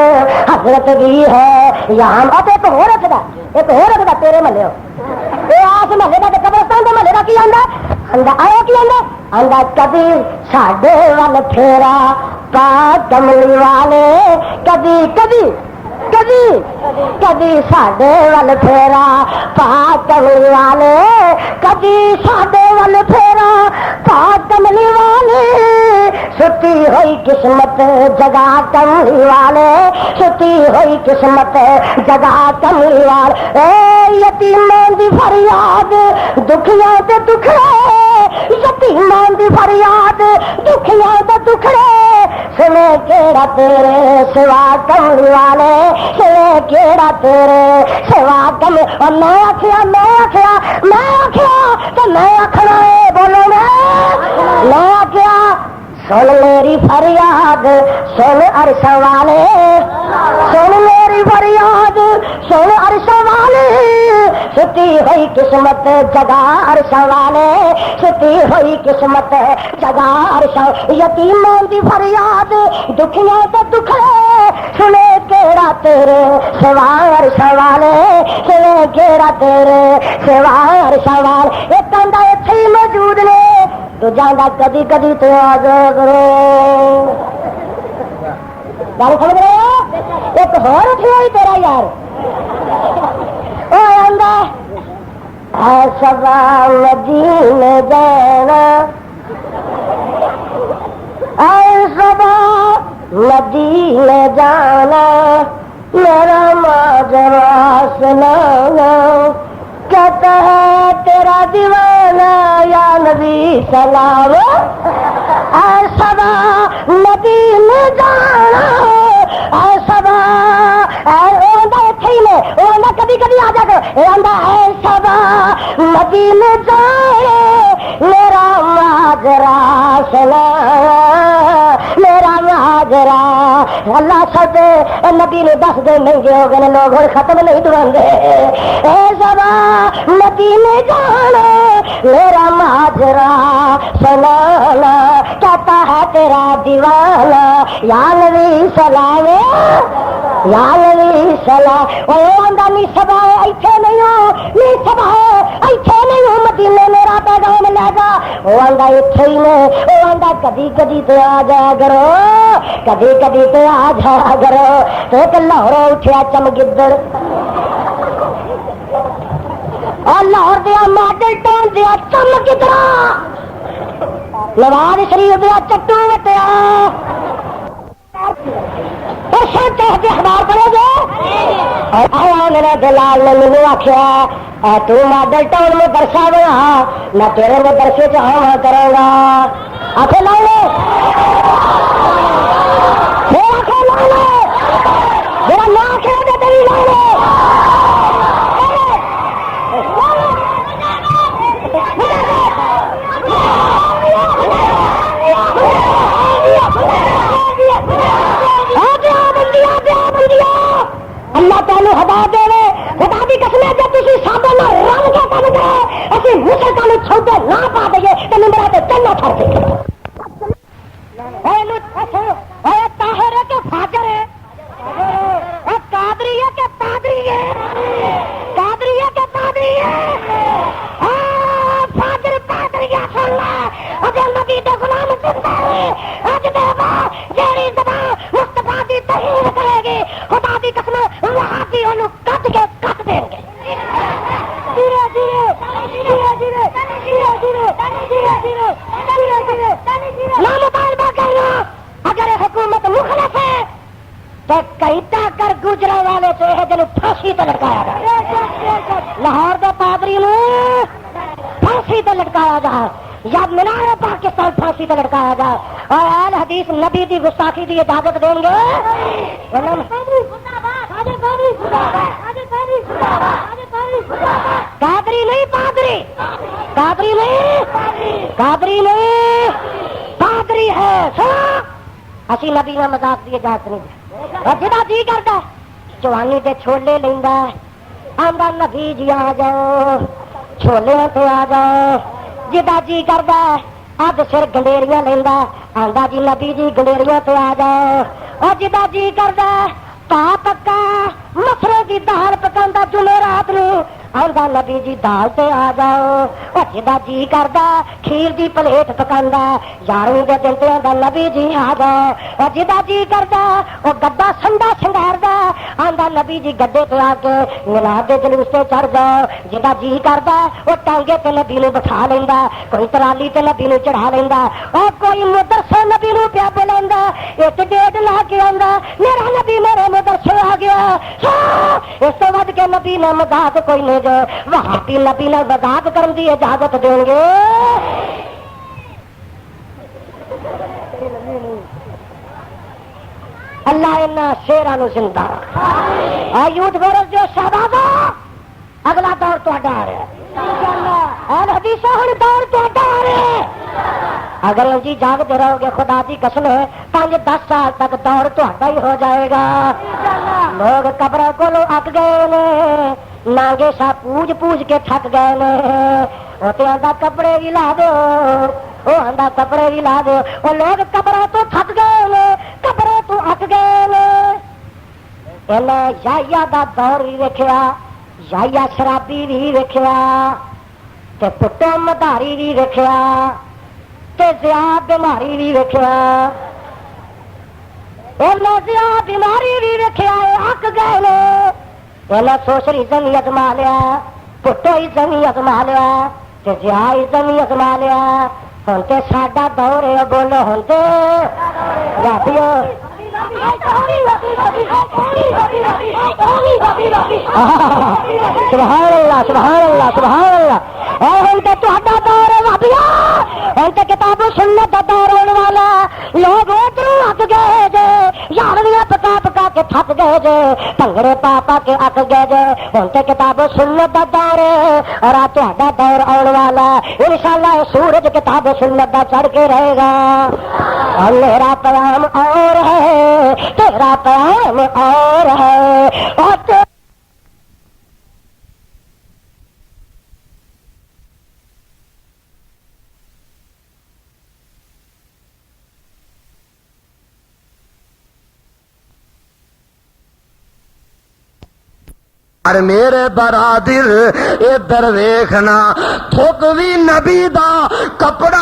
حضرت بھی ہے یہاں. اب ایک ہو رکھدا, ایک ہو رکھدا تیرے محلے آس محلے کا قبرستان کے محلے کا کی آندا آندا آیا کی آندا آندا کبھی ساڈے ول پھیرا پا کملی والے. کبھی کبھی کبھی کبھی ساڈے ول پھیرا پا کملی والے. کبھی ساڈے ول پھیرا پا کملی والے. ستی ہوئی قسمت جگہ کملی والے. ستی ہوئی قسمت جگہ کملی والے. اے یتیماں دی فریاد دکھیاں تے دکھڑے. یتیماں دی فریاد دکھیاں تے دکھڑے. سنے کیڑا تیرے سوا کملی والے. سنے کیڑا تیرے سوا کملی. اور میں آخیا تو میں آخنا ہے بولو میں آخیا سن میری فریاد سن عرش والے. سن میری فریاد سن عرش والے. ستی ہوئی قسمت جگہ عرش والے. ستی ہوئی قسمت جگہ عرش. یتیماں دی فریاد دکھیاں تے دکھڑے. سنے کیڑا تیرے سوا عرش والے. سنے کیڑا تیرے سوا عرش والے. ایک آندا ایتھے ہی موجود نے تو جانا کدی کدی تو آ جایا کرو. گل سمجھ رہے ہو. ایک ہور اٹھیا ہی تیرا یار وہ آندا ہے سبا مدینے جانا. اے سبا مدینے جانا میرا ماجرا سنانا. کہتا ہے تیرا دیوانہ یا نبی سلام. اے سبا مدینے جانا. اے سبا کبھی کبھی آ جا کر اے سبا مدینے جانا میرا ماجرا سنا. میرا ماجرا اللہ سب نبی نے دس دن مہنگے ہو گئے لوگ ہوں ختم نہیں دے. اے سبا مدینے جانا میرا ماجرا سنانا. کہتا ہے تیرا دیوانہ یا نبی سلام یا نبی سلام. نہیں سبا ایتھے نہیں ہو نہیں سبا ایتھے نہیں ہو مدینے میرا پیغام لے جا. وہ آندا ایتھے ہی نے. وہ آندا کدی کدی تو آ جایا کرو. کدی کدی تو آ جایا کرو. تو ایک لاہور اٹھیا چمگدڑ اور لاہور دیا ماڈل ٹاؤن دیا چمک کی طرح نواز شریف دیا چٹو وٹیا اخبار پڑھو گے میرے دلال نے مجھے آخیا تو ماڈل ٹاؤن میں درسا بنا میں تیرے میں درسے چاہ کروں گا آخر لا لو میرا نہ آخر تیری لا لو اللہ تعالی ہدا دے خدا کی قسم جب تھی سب رنگ کے کام کرے اسی مسلمان چھوٹے نہ پا دے تو نمبر پہ چلنا چھڑ دے طاہر ہے کہ فاجر ہے قادری ہے کہ پادری ہے قادری ہے کہ پادری ہے فاجر پادری ہے سن اجے نبی دے غلام زندہ ہے اج دے با جیڑی زبان مصطفیٰ دی توہین کرے گی خدا دی قسم وہابی اونوں کٹ کے کٹ دیں گے دھیرے دھیرے دھیرے دھیرے دھیرے دھیرے دھیرے دھیرے نامطالبہ کہنا اگر حکومت مخلص ہے تو کہتا کر گجرے والے سے ہے جنوں پھانسی تے لٹکایا جائے لاہور دے پادری نو پھانسی تے لٹکایا جائے یا مینار پاکستان پھانسی تے لٹکایا جائے اور اہل حدیث نبی دی گستاخی دی اجازت دیں گے قادری نہیں پادری قادری نہیں قادری نہیں پادری ہے اسی نبی نے مذاق دی اجازت نہیں اور جدا جی کرتا جوانی دے چھولے لیندا آندا نبی جی آ جاؤ چھولے تے آ جاؤ جدا جی کردا اب سر گنڈیریاں لینا آندا جی نبی جی گنڈیریاں تے آ جاؤ اور جدا جی کردا پا پکا مسرے دی دال پکاندا جمعرات نو آندا نبی جی دال تے آ جاؤ اور جدا جی کردا کھیر دی پلیٹ پکاندا 11ویں دے دن تے آندا نبی جی آ جاؤ اور جدا جی کردا او گدا سنڈا سنگاردا آندا نبی جی گڈے تے آ کے میلاد دے جلوس تے چڑھ جاؤ جدا جی کردا او ٹانگے تے نبی نو بٹھا لیندا کوئی ترالی تے نبی نو چڑھا لیندا او کوئی مدرسے نبی نو پیا بلیندا ایک ڈیڑھ لا کے آندا میرا نبی میرے مدرسے آ گیا اس تو ود کے نبی نے مذاق کوئی نہیں جو وہابی نبی نے مذاق کرن دی اجازت دیں گے اللہ انہاں شیراں نو زندہ یوتھ فورس جو شہبازہ اگلا دور تہاڈا آ رہا ہے اہل حدیث ہن دور تہاڈا آ رہا ہے اگر جی جاگتے رہو گے خدا کی قسم ہے 5-10 سال تک دور تہاڈا ہی ہو جائے گا لوگ قبر کو اک گئے نے نانگے سا پوج پوج کے تھک گئے نے وہ تو آندا کپڑے بھی لا دو وہ آندا کپڑے بھی لا دو وہ لوگ قبروں تو تھک گئے نے قبروں تو اک گئے نے یا دا دور بھی ویکھیا یا شرابی بھی ویکھیا تے پٹو مداری بھی ویکھیا تے زیاد بیماری بھی ویکھیا زیا بیماری بھی ویکھیا اک گئے نے پہلا سوشل ازم ہی ازما لیا پٹو ازم ہی ازما لیا تے زیا ازم ہی ازما لیا ہن تے ساڈا دور ہے بولو ہن تے رابیو سبحان اللہ سبحان اللہ سبحان اللہ ہن تے تہاڈا دور ہے رابیو ہن تے کتاب و سنت دا دور ہونے والا لوگ ادھروں اک گئے جے یارویں پکا پکا کے تھک گئے جے بھنگڑے پا پا کے اک گئے جے ہن تے کتاب و سنت دا دور ہے اور آ تہاڈا دور آن والا انشاءاللہ سورج کتاب و سنت دا چڑھ کے رہے گا اور میرا پیغام اور ہے تیرا پیغام اور ہے اور میرے برادر ادھر ویکھنا تھک بھی نبی دا کپڑا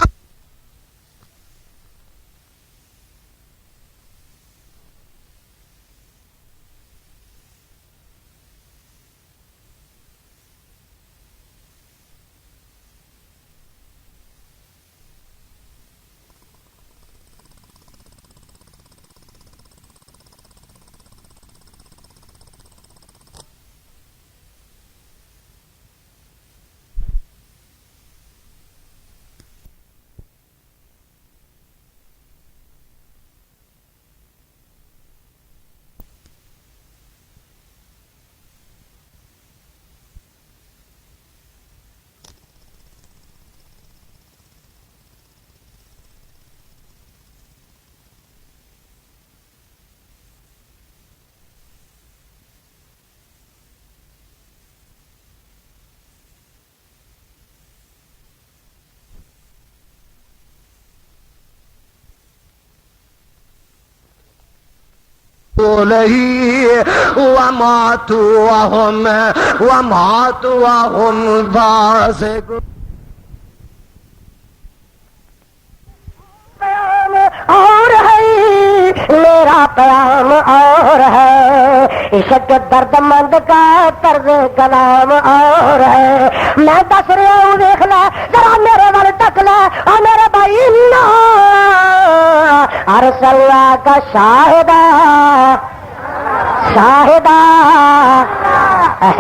رسوله وماتوا وهم فاسقون. اور ہے میرا پیام اور ہے، عشق درد مند کا طرز کلام اور ہے. میں دس رہا ہوں دیکھ لے ذرا میرے وال تک لے اور میرے بھائی ارسلنا کا شاہدہ شاہدہ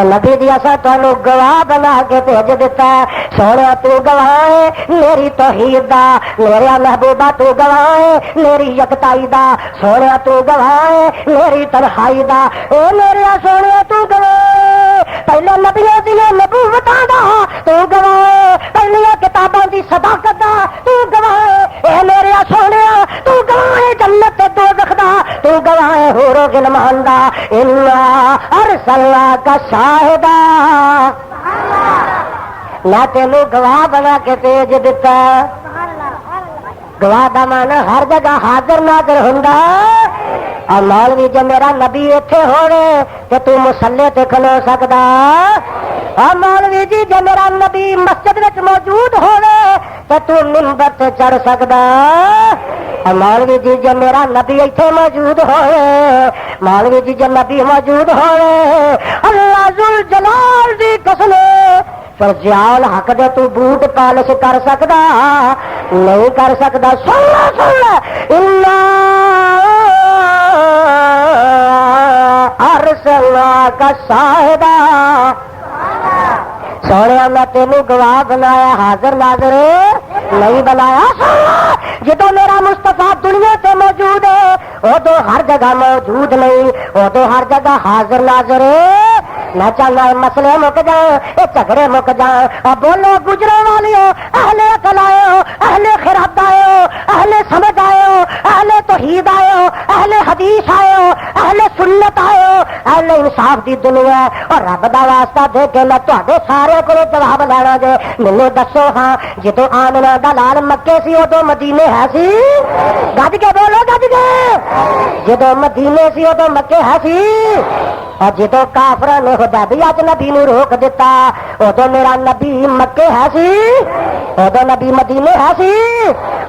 نبی دی اساں تانوں گواہ بنا کے بھیج دیتا ہے. سونے تو گواہ ہے میری توحید دا، میرا محبوبہ تو گواہ ہے میری یکتائی دا. سونے تو گواہ ہے میری تنہائی دا. اے میرے سونے تو گواہ پہلے نبیوں دی نبوتاں دا تو گواہ، پہلے کتاباں دی صداقت دا تو گواہ. اے میرے سونے تو گواہ ہے جنت تے دوزخ دا تو گواہ ہے حور و غلمان دا. انا ارسلنا کا شاہدہ، میں تینوں گواہ بنا کے بھیج دیتا. گواہ دا مانا ہر جگہ حاضر ناظر ہوندا. اور مولوی جے میرا نبی ایتھے ہوے تے تو مصلی تے کھلو سکدا. اور مولوی جی جے میرا نبی مسجد وچ موجود ہوے تے تو منبر تے چڑھ سکدا. اور مولوی جی جے میرا نبی ایتھے موجود ہوے، مولوی جی جے نبی موجود ہوے، اللہ ذل جلال دی قسم پر جال حق دے تو بوٹ پالش کر سکدا نہیں کر سکدا. سن انا ارسلنا کا شاہدہ. سونے میں تینوں گواہ بنایا، حاضر ناظر نہیں بنایا. جدو میرا مصطفیٰ دنیا تے موجود ہے ادو ہر جگہ موجود نہیں، ادو ہر جگہ حاضر ناظر. میں چاہنا ہے مسئلے مک جائیں، یہ جھگڑے مک جائیں. اور بولو گجرے والیو، اہل عقل آئے، اہل خرد آئے، اہل سمجھ آئے، اہل توحید آئے، اہل حدیث آئے، اہل سنت آئے، اہل انصاف دی دنیا. اور رب دا واسطہ دے کے میں تے سارے کو جواب لینا جے. مینوں دسو ہاں جدو آمنہ دا لال مکے سی ادو مدینے ہے سی؟ گج کے بولو گج کے. جدو مدینے سی ادو مکے ہے سی. اور جدو کافراں نے حدیبیہ نبی نو روک دیتا ادو میرا نبی مکے ہے سی؟ ادو نبی مدینے ہے سی؟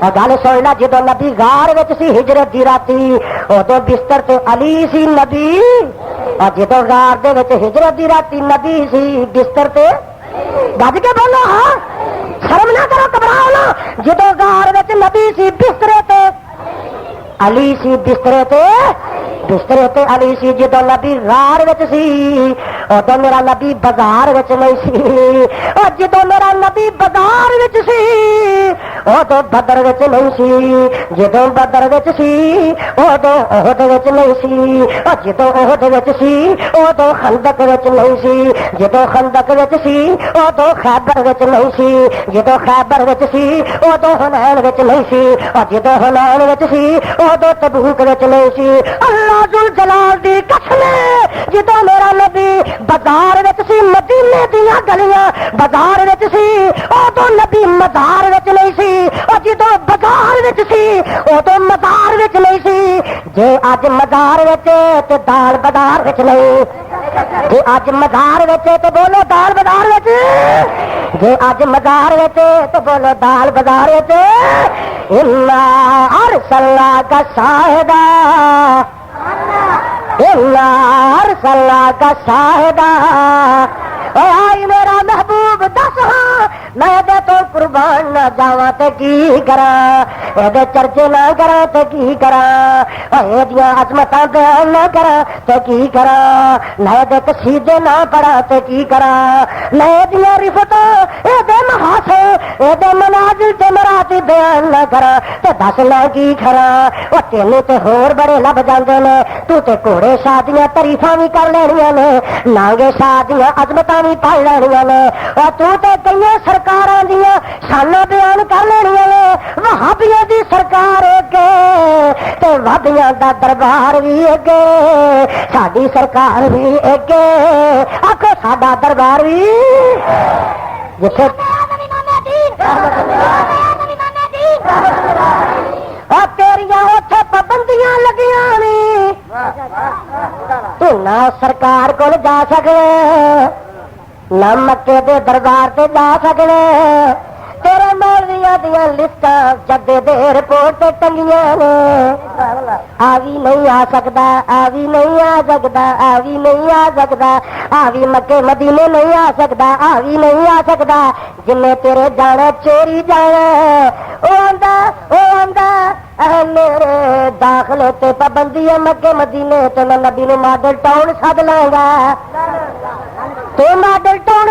اور گل سننا جدو نبی غار وچ سی ہجرت دی راتی ادو بستر تے علی سی نبی. اور جدو غار دے وچ ہجرت دی راتی نبی سی بستر تے. گج کے بولو ہاں، شرم نہ کرو گھبراؤ نہ. جدو غار وچ نبی سی بسترے تے علی سی بسترے تے علی سی. جدو نبی غار وچ سی ادو میرا نبی بازار وچ نہیں سی. اور جدو میرا نبی بازار وچ سی ادو بدر وچ نہیں سی. جدو بدر وچ سی ادو احد وچ نہیں سی. اور جدو احد وچ سی ادو خندق وچ نہیں سی. جدو خندق وچ سی ادو خیبر وچ نہیں سی. جدو خیبر وچ سی ادو حنین وچ نہیں سی. اور جدو حنین وچ سی ادو تبوک وچ نہیں سی. اللہ ذل جلال دی قسم جدو میرا نبی بازار وچ سی مدینے دیاں گلیاں بازار وچ سی ادو نبی مزار وچ نہیں سی. اور جدو بازار وچ سی ادو مزار وچ نہیں سی. جے اج مزار وچ تے دال بازار وچ نہیں. جے اج مزار وچ تے بولو دال بازار وچ. جے اج مزار وچ تے بولو دال بازار وچ. انا ارسلنا کا شاہدہ، انا ارسلنا کا شاہدہ. اے آئی میرا محبوب دس ہاں میں دے تو قربان نہ جاواں تے کی کراں، اے دے چرچے نہ کراں تے کی کراں، اے دیاں عظمتاں بیان نہ کراں تے کی کراں، میں دے قصیدے نہ پڑھاں تے کی کراں، میں دیاں رفتاں اے دے محاسن اے دے منازل تے مراتب بیان نہ کراں تے دس نہ کی کراں. او تینوں تے ہور بڑے لب جاندے نے، تو تے گھوڑے شادیاں تعریفاں وی کر لینیاں نے، نانگے شادیاں عظمتاں وی پڑھ لینیاں نے. او تو تے کئی سرکاراں دیاں شاناں بیان کر لینیاں نے. وہابیاں دی سرکار اگے تے وہابیاں دا دربار وی اگے، ساڈی سرکار وی اگے، آکھو ساڈا دربار وی جتھے تیریاں اوتھے پابندیاں لگیاں نے. تو نہ سرکار کو جا سکے نہ مکے دے دربار تے جا سکے تیرے مولویاں دیاں لسٹاں جدے دے رپورٹ ٹنگیاں نے آوی نہیں آ سکتا آوی نہیں آ سکتا آوی نہیں آ سکتا آوی مکے مدینے نہیں آ سکتا آوی نہیں آ سکتا جنہیں تیرے جانا چوری جانا وہ آندا میرے داخلے تے پابندی ہے مکے مدینے تے میں نبی نو ماڈل ٹاؤن سد لاں گا تو ماڈل ٹاؤن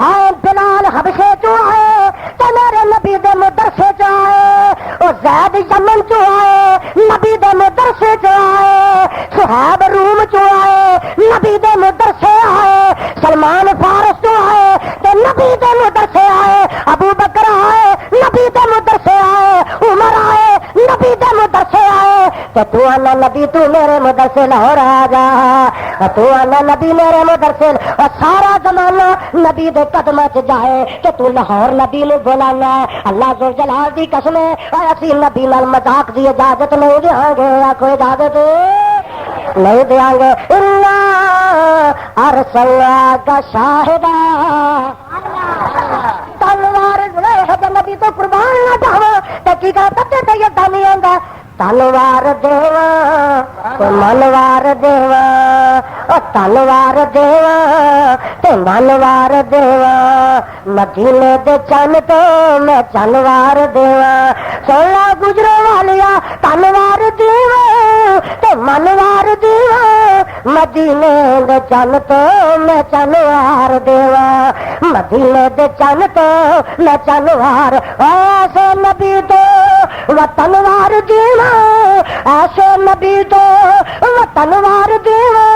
آئے بلال حبشے چو آئے تو میرے نبی دے مدرسے چ آئے اور زید یمن چو آئے نبی دے مدرسے چ آئے صہیب روم چو آئے نبی دے مدرسے آئے سلمان فارس چو آئے تے نبی دے مدرسے آئے ابو بکر آئے نبی دے مدرسے آئے عمر آئے نبی دے مدرسے آئے تو آنا نبی تو میرے مدرسے لاہور آ جا تو آنا نبی میرے مدرسے اور سارا زمانہ نبی دے قدم چ جائے کہ تو لاہور نبی نو بلانا اللہ ذو جلال دی قسم ہے اسی نبی نال مذاق دی اجازت نہیں دیاں گے آکھو اجازت نہیں دیاں گے انا ارسلناک شاہدا تلوار ہے نبی تو قربان نہ جاواں تے کی کہتا تے یہ دانی آندا تلوار دیوا تو منوار دیوا او تلوار دیوا تے منوار دیوا مدینے دے چن تو میں چنوار دیوا سونا گجرو والیا تلوار دیوا تے منوار دیوا مدینے دے چن تو میں چنوار دیوا مدینے دے چن تو میں چنوار ایسے نبی تو وطنوار دیوا ایسے نبی تو وطنوار دیوا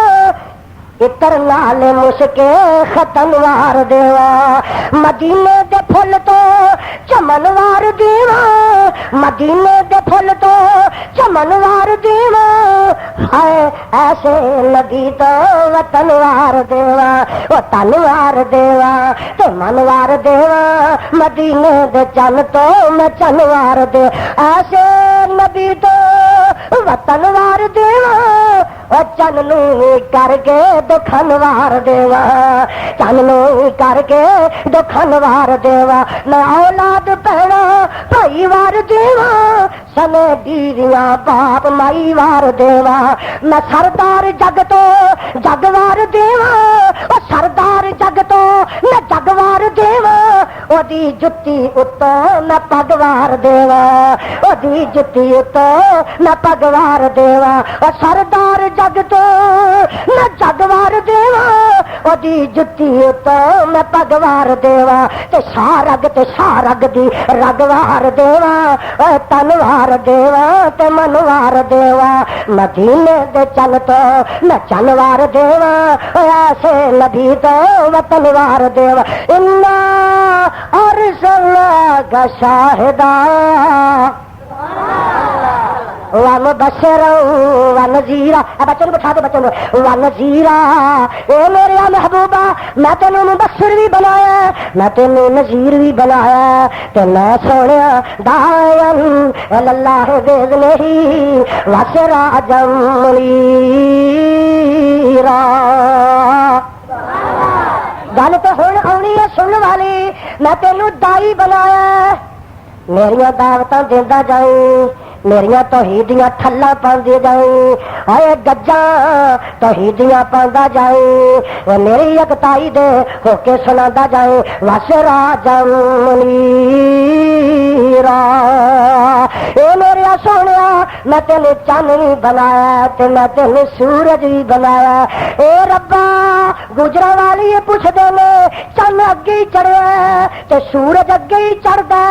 اتر نال مشکے ختنوار دیوا مدینے دے پھل تو چمنوار دیوا مدینے دے پھل تو چمنوار دیوا ہائے ایسے نبی تو وطنوار دیوا وہ تنوار دیوا تو منوار دیوا مدینے دے چن تو میں چنوار دے ایسے نبی تو وطنوار دیوا وہ چن نو کر کے دکھنوار دیوا چن نو کر کے دکھنوار دیوا میں اولاد پیڑا بھائی وار دیوا سنے بیویاں باپ مائی وار دیوا میں سردار جگ تو جگوار دیوا وہ سردار جگ تو میں جگوار دیوا وہ دی جتی اتو میں پگوار دیوا وہ دی جتی اتو میں پگوار دیوا وہ سردار جگ تو میں جگوار دیوا وہ دی جتی اتو میں پگوار دیوا تے شارگ دی رگوار دیوا تنوار دیوا تے منوار دیوا مدینے دے چل تو میں چنوار دیوا ایسے نبی تو وطنوار دیوا انا ارسلناک شاہدا ومبشرا ونذیرا بچوں بٹھا دے بچوں ونذیرا اے میرے محبوبہ میں تینوں مبشر بھی بنایا میں تینوں نذیر بھی بنایا تے میں سونیا داعین اللہ باذنہ وسراجا منیرا گل تو ہن آنی ہے سن والی میں تینوں دائی بنایا میریاں دعوتاں دیندا جائیں میریاں توحیدیاں ٹھلا پاندی جائیں اے گجاں توحیدیاں پاندا جائیں میری یکتائی دے ہو کے سنادا جائیں وسراجا منیرا اے میرے سونیا میں تینوں چن بھی بنایا تے میں تینوں سورج بھی بنایا اے ربا گجرا والی پوچھدے نے چن اگے ہی چڑھیا تے سورج اگے ہی چڑھدا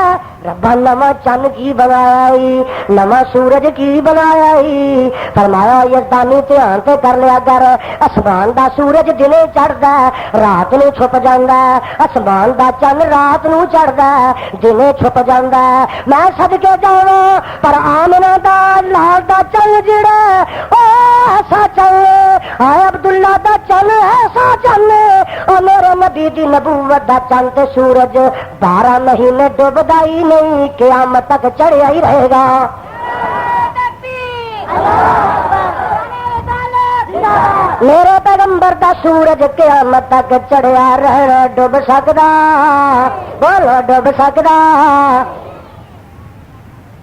ربا نواں چن کی بنایا نواں سورج کی بنایا فرمایا یزدانی دھیان تے کر لیا کر آسمان دا سورج دنے چڑھدا رات نو چھپ جاندا آسمان دا چن رات نو چڑھدا دنے چھپ جاندا میں صدقے جاواں پر آمنہ دا لال دا چن جڑا او ایسا چن اے عبداللہ دا چن ایسا چن او میرے نبی دی نبوت دا چن تے سورج 12 مہینے ڈوبدا ہی نہیں قیامت تک چڑھیا ہی رہے گا. میرے پیغمبر دا سورج قیامت تک چڑھیا رہنا ڈب سکدا بولو ڈب سکدا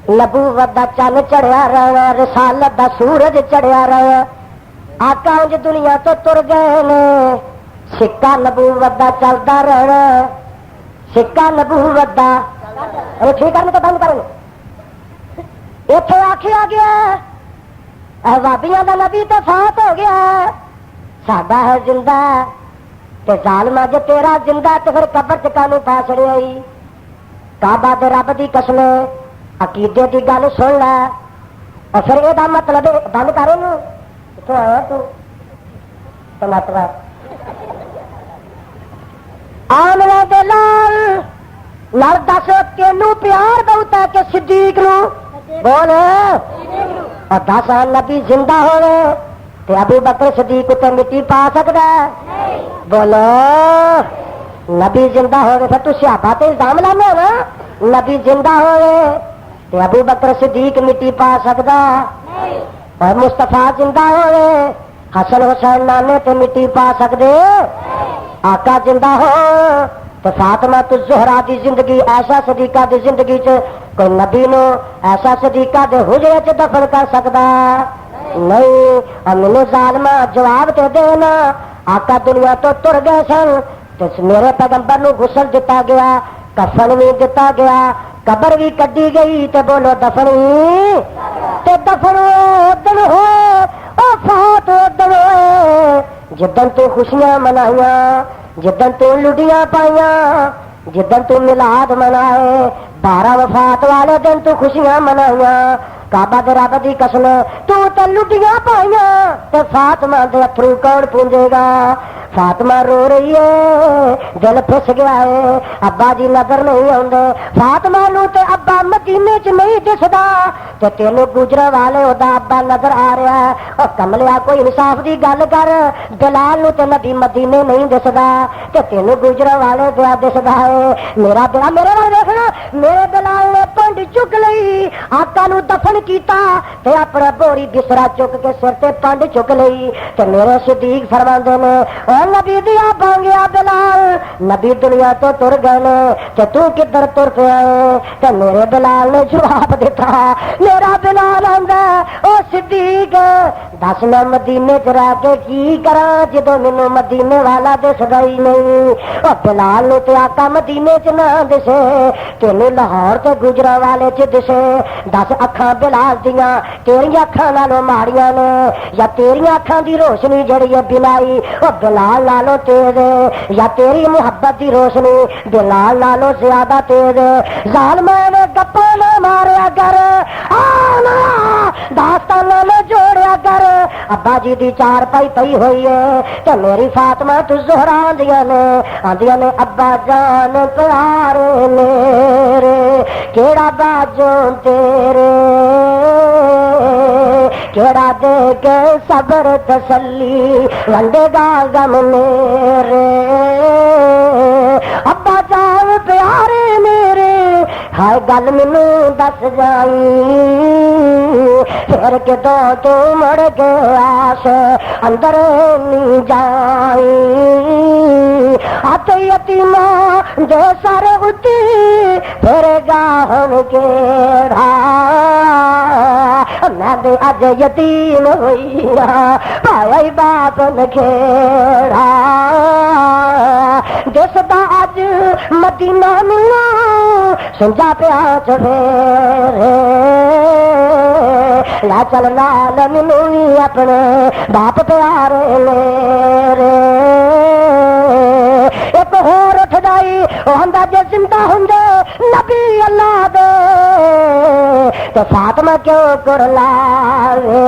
نبوت دا چن چڑھیا رہنا رسالت دا سورج چڑھیا رہنا آقا انج دنیا تو تر گئے نے سکہ نبوت دا چلتا رہنا سکہ نبوت دا ٹھیک کرنے تو بند کرو اتنے آخیا گیا بابیاں دا نبی تو فات ہو گیا ساڈا ہے زندہ تے ظالما جے تیرا زندہ تے پھر قبر چ کانوں پا چھڑیا ای کعبہ دے رب دی قسم عقیدے دی گل سن لے اور پھر یہ مطلب بند کرو نو کتوں آیا تو مطلب آمنے دے لال دس تینوں پیار بہت ہے کہ صدیق نو بول اور دس نبی زندہ ہوئے تے ابو بکر صدیق تے مٹی پا سکتا ہے بولو نبی زندہ ہوئے پھر تو صحابہ تے الزام لانے ہو نا نبی زندہ ہوئے تے ابو بکر صدیق مٹی پا سکتا اور مصطفیٰ زندہ ہوئے حسن حسین نانے تے مٹی پا سکتے آقا زندہ ہو تو فاطمہ تو زہرا دی زندگی ایسا صدیقہ دی زندگی چ کوئی نبی نو ایسا صدیقہ دے حجرے چ دفن کر سکتا نہیں اور مینوں ظالما جواب تے دینا آقا دنیا تو تر گئے سن تو میرے پیغمبر نو غسل دتا گیا کفن بھی دتا گیا قبر بھی کڈی گئی تے بولو دفن بھی تے دفن ادن ہوئے او فات ادن ہوئے جدن تو خوشیاں منائیاں جدن تو لڈیاں پائیاں جدن تو میلاد منائے 12 وفات والے دن تو خوشیاں منائیاں کعبہ دے رب دی قسم تو تے لڈیاں پائیاں تے فاطمہ دے اتھرو کون پونجے گا فاطمہ رو رہی ہے دل پھس گیا ہے ابا جی نظر نہیں آندے فاطمہ نو تے ابا مدینے چ نہیں دسدا تے تینوں گجرا والے او دا ابا نظر آ رہا ہے او کملیا کوئی انصاف دی گل کر بلال نو تے نبی مدینے نہیں دسدا تے تینوں گجرا والے پیا دسدا ہے میرا بلا میرے نال دیکھنا میرے بلال نے پنڈ چک لئی آقا نو دفن کیتا تے اپنا بوری بسرا چک کے سر تے پنڈ چک لئی تے میرے صدیق فرماندے نے نبی دیا بانگیا بلال نبی دنیا تو تر گئے تے تو کدھر تر پیا تے میرے بلال نے جواب دیتا میرا بلال آندا او صدیق دس میں مدینے چ رہ کے کی کراں جدوں مینوں مدینے والا دسدا ہی نہیں او بلال نو تے آقا مدینے چ نہ دسے تینوں لاہور تے گجرا والے چ دسے دس اکھاں بلال دیاں تیری اکھاں نالوں ماڑیاں نے یا تیری اکھاں دی روشنی جڑی ہے بلائی او بلال لالو تیز یا تیری محبت دی روشنی بلال لالو زیادہ تیز ظالمہ نے گپا نہ ماریا کر آنا داستان نہ جوڑیا کر ابا جی دی چار پائی پئی ہوئی ہے کہ میری فاطمہ تو زہرا آندیاں نے ابا جان پیارے میرے کیڑا باجوں تیرے کیڑا دے کے صبر تسلی ونڈے گا غم میرے ابا جان پیارے میرے ہائے گل مینوں دس جائی پھر کے دو تو مڑ کے آس اندر نہیں جائی ہاتھ یتیماں دے سارے اتی پھر گاہن کیڑا میں دے اج یتیم ہوئی پایا باپ نکھیڑا جس دا اج مدینہ ملا سنجا پیا چفیرے لا چل نال مینوں اپنے باپ پیارے میرے ایک ہور اٹھ جائی وہ ہندا جے زندہ ہوندے نبی اللہ دے تو فاطمہ کیوں کر لاوے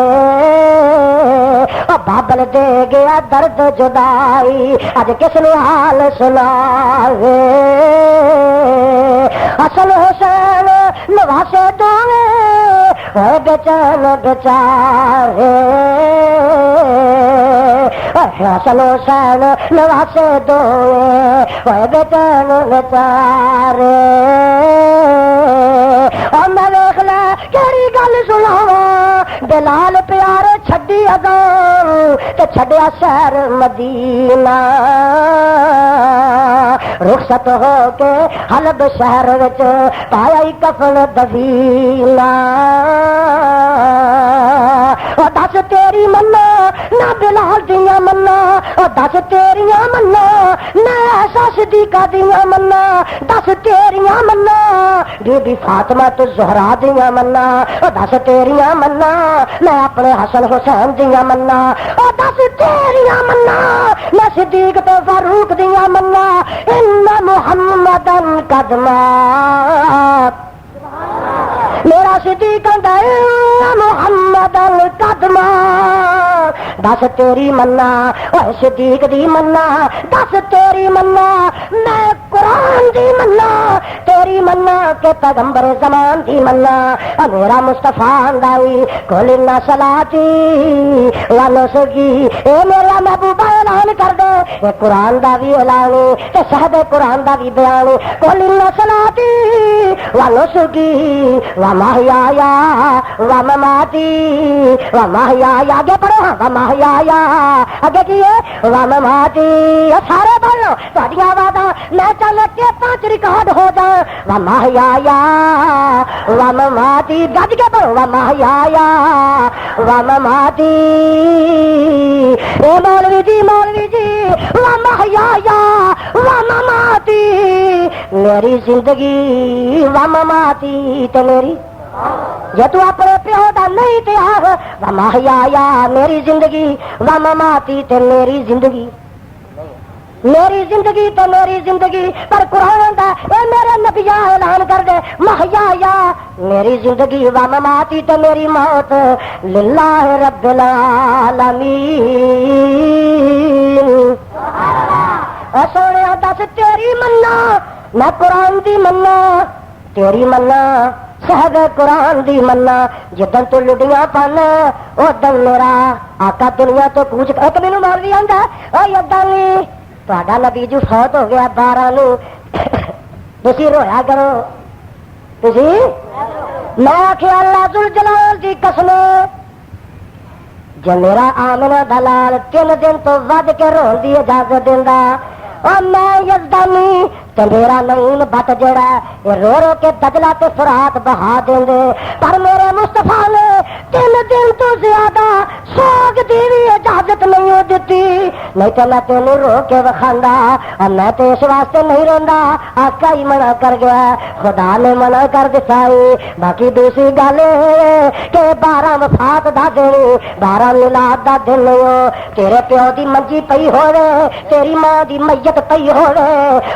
بابل دے گیا درد جدائی اج کس نے حال سناوے حسن حسین نواسے دوے ہوئے بچن بچارے حسن حسین نواسے دوے ہوئے بچن بچارے اور میں دیکھ لے کیڑی گل سناوا بلال پیارے چھڈی اذان تے چھڈیا شہر مدینہ رخصت ہو کے حلب شہر وچ پایا کفن دفینہ او دس تیری منا نہ بلال دیاں منا او دس تیریاں منا نہ ایسا صدیقہ دیاں منا دس تیریاں منا بی بی فاطمہ تو زہرا دیاں منا او دس تیریاں منا میں اپنے حسن حسین دیاں منا او دس تیریاں منا میں صدیق تو فاروق دیاں منا ان محمدن قد مات میرا صدیق محمد القدم دس تیری منا او صدیق دی منا دس تیری منا میں قرآن دی منا تیری منا کہ پیغمبر زمان دی منا میرا مصطفیٰ اندائی کولنا صلاتی ونسکی اے میرا محبوب اعلان کر دے اے قرآن دا بھی اعلان تے صحب قرآن دا بھی بیان کولنا صلاتی ونسکی ومحیایا ومماتی ومحیایا آگے پڑھو ومحیایا آگے کیے ومماتی سارے بولو تھوڑی آوازاں میں چاہنا کہ 5 ریکارڈ ہو جائیں ومحیایا ومماتی گج کے پڑھو ومحیایا ومماتی اے مولوی جی ومحیایا ومماتی میری زندگی ومماتی تے میری جے تو اپنے پیو دا نہیں تیار ومحیایا میری زندگی ومماتی تے میری زندگی میری زندگی تے میری زندگی پر قرآن دا اے میرے نبی اعلان کر دے محیایا میری زندگی ومماتی تے میری موت للہ رب العالمین اے سونے دس تیری منا میں قرآن دی منا تیری منا صحب قرآن دی منا جدن تو لڈیاں پانا ادن میرا آقا دنیا تو پوچھ ایک مینوں مولوی آندا او یادا نہیں تہاڈا نبی جو فوت ہو گیا 12 نو تسی رویا کرو تسی میں آخیا اللہ ذوالجلال دی قسم جو میرا آمنہ دلال 3 دن تو ود کے رون دی اجازت دیندا اور میں یزدانی تے میرا نعیم بت جڑا یہ رو رو کے دجلہ تے فرات بہا دیں دے پر میرے مصطفیٰ نے 3 دن تو زیادہ سوگ دی بھی اجازت نہیں ہو دیتی نہیں تو میں تینوں رو کے وکھاندا اور میں تو اس واسطے نہیں روندا آقا ہی منع کر گیا خدا نے منع کر دتا باقی دوسری گل کہ 12 وفات دا دن 12 میلاد دا دن تیرے پیو دی منجی پئی ہوے تیری ماں دی میت پئی ہوے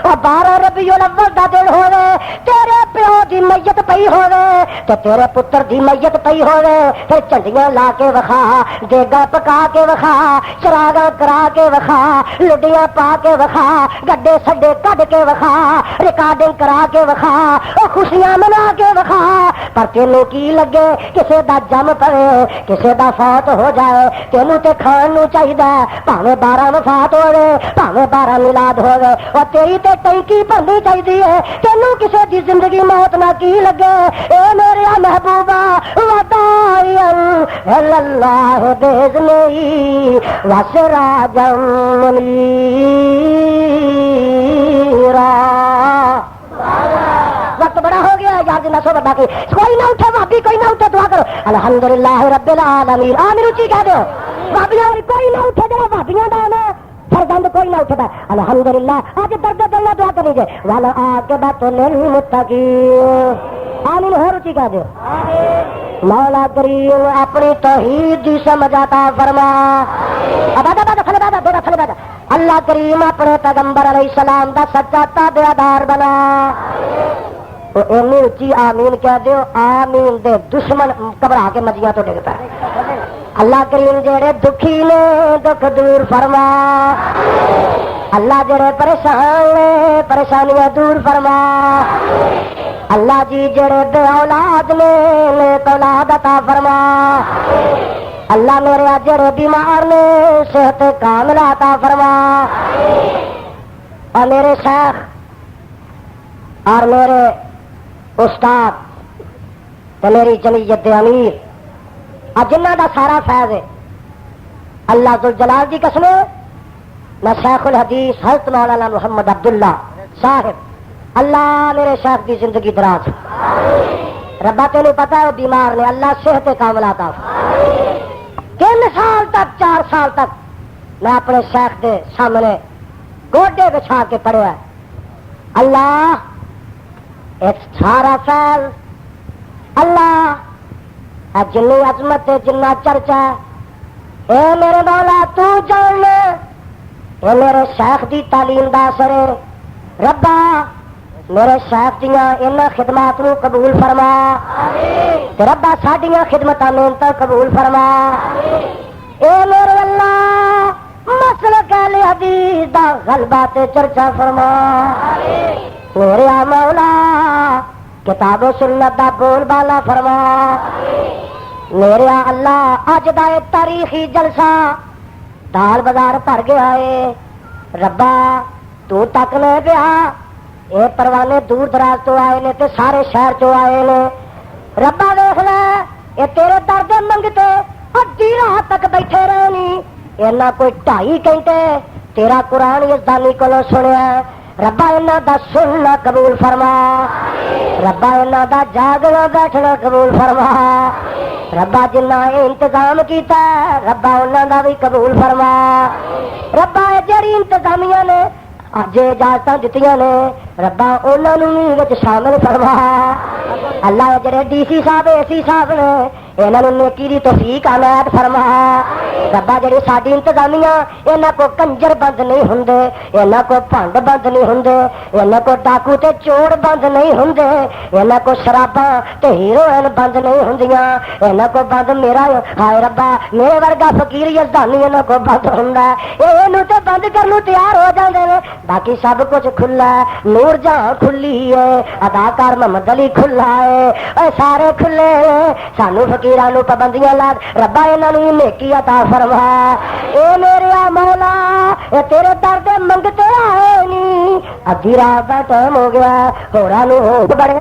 اور 12 ربیع الاول دا دن ہوے تیرے پیو دی میت پئی ہوے تے تیرے پتر دی میت پئی ہوے پھر چنڈیاں لا کے وکھا دیگا پکا کے وکھا چراغاں کرا کے وکھا لڈیاں پا کے وکھا گڈے سڈے کڈ کے وکھا ریکارڈنگ کرا کے وکھا او خوشیاں منا کے وکھا پر تینوں کی لگے کسے دا جم پڑے کسے دا فوت ہو جائے تینوں تے کھان نو چاہیدا بھاویں 12 وفات ہوے بھاویں 12 میلاد ہوے اور تیری تے ٹنکی بننی چاہیے تینوں کسے دی زندگی موت نہ کی لگے اے میرے محبوبہ وداعیا اللہ باذنہی وسراجا منیرا وقت بڑا ہو گیا یار جنہ سو بڑا کی کوئی نہ اٹھے بھابی کوئی نہ اٹھے دعا کرو الحمدللہ رب العالمین آمین اچھی کہہ دو بھابیاں کوئی نہ اٹھے جڑا بھابیاں دا نا فرزند کوئی نہ اٹھتا الحمدللہ آج درد دلنا دعا کر لیجیے والا عاقبۃ للمتقین آمین ہو رچی کہہ دو مولا کریم اپنی توحید دی سمجھ عطا فرما اللہ کریم اپنے پیغمبر علیہ السلام دا سچا تابعدار بنا اینی اچھی آمین کہہ دیو آمین دے دشمن گھبرا کے مجیاں تو ڈگتا ہے اللہ کریم جڑے دکھی نے دکھ دور فرما اللہ جڑے پریشان نے پریشانیاں دور فرما اللہ جی جڑے بے اولاد نے نیک اولاد عطا فرما اللہ میرے جڑے بیمار نے صحت کاملہ عطا فرما اور میرے شیخ اور میرے استاد تو میری جمعیت دے امیر جنہ دا سارا فیض ہے اللہ ذوالجلال دی قسم میں شیخ الحدیث حضرت مولانا محمد عبداللہ صاحب اللہ میرے شیخ دی زندگی دراز ربا تینوں پتا ہے وہ بیمار نے اللہ صحت کاملہ عطا تین سال تک 4 سال تک میں اپنے شیخ دے سامنے گوڈے بچھا کے پڑھا اللہ ایک سارا فیض اللہ جنی عظمت جنہ چرچا اے میرے مولا تو جان لے اے میرے شیخ دی تعلیم دا اثر ہے ربا میرے شیخ دیاں انہاں خدمات نو قبول فرما تے ربا ساڈیاں خدمتاں محنتاں قبول فرما اے میرے اللہ مسلک اہل حدیث دا غلبہ تے چرچا فرما میرے مولا کتاب و سنت دا بول بالا فرما میرے اللہ اج دا تاریخی جلسہ دال بازار بھر گیا ہے ربا تو تک لے پیا یہ پروانے دور دراز تو آئے نے تے سارے شہر چو آئے نے ربا دیکھ لے یہ تیرے درد منگتے ادھی رات تک بیٹھے رہنی اینا کوئی 2.5 گھنٹے تیرا قرآن یزدانی کو سنیا ربا انہاں دا سننا قبول فرما ربا انہاں دا جاگنا بیٹھنا قبول فرما ربا جنہ انتظام کیتا ہے ربا انہاں دا بھی قبول فرما ربا جڑی انتظامیہ نے اج اجازتاں دتیاں نے ربا انہاں نوں بھی وچ شامل فرما اللہ جڑے ڈی سی صاحب اے سی صاحب نے انہاں نوں نیکی دی توفیق عنایت فرما ربا جڑی ساڈی انتظامیہ انہاں کو کنجر بند نہیں ہوندے انہاں کو بھنڈ بند نہیں ہوندے انہاں کو ڈاکو تے چور بند نہیں ہوندے انہاں کو شراباں تے ہیروئن بند نہیں ہوندیاں انہاں کو بند میرا ہائے ربا میرے ورگا فقیر یزدانی انہاں کو بند ہوندا ہے اینو تے بند کرن نوں تیار ہو جاندے نے باقی سب کچھ کھلا ہے نور جہاں کھلی ہے اداکار محمد علی کھلا ہے اے سارے کھلے سانو فقیراں نوں پابندیاں لا ربا انہاں نوں نیکی عطا فرما اے میرے مولا اے تیرے در دے منگتے آئے نی ادھی رات دا ٹائم ہو گیا ہوراں نوں ہو بڑے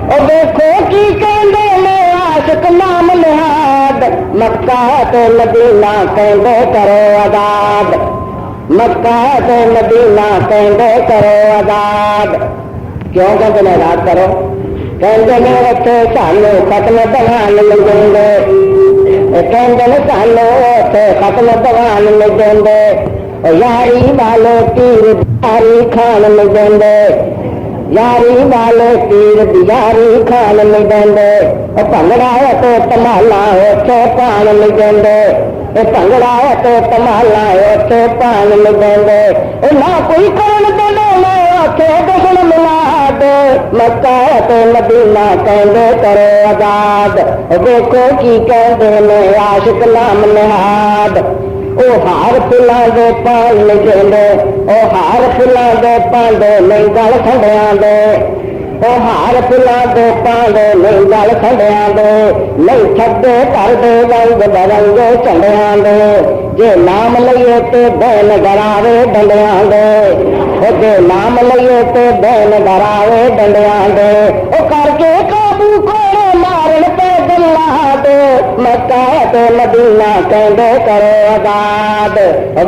او دیکھو کی کہندے نے عاشق نام نہاد مکہ تے مدینہ کہندے کرو آزاد مکہ تے مدینہ کہندے کرو آزاد کیوں کہندے نے آزاد کرو کہندے نے اتنے سانو ختم دیوان ملیں گے کہندے نے سانو اتنے ختم دیوان ملیں گے یاری والے تیر یاری کھان ملیں گے یاری والے تیر یاری کھان ملیں گے بھنگڑا تو تمالا اتنے پان ملیں گے بھنگڑا تو تمالا اتنے پان ملیں گے نہ کوئی کون دے دشمن ملا دے مکہ تے مدینہ کہندے کرو آزاد دیکھو کی کہندے نے عاشق نام نہاد او ہار پھلاں دے پان لگے او ہار پھلاں دے پاندے نہیں گل کھڑیاں دے او ہار پھلاں دے پاندے نہیں گل کھڑیاں دے نہیں چھڈے کر دے رنگ برنگ چنڈیاں دے جے نام لئیے تے بین گراوے ڈنڈیاں دے جے نام لئیے تے بین گراوے ڈنڈیاں دے او کر کے قابو کوڑے مارن تے گلا دے مکہ تے مدینہ کہندے کرو آزاد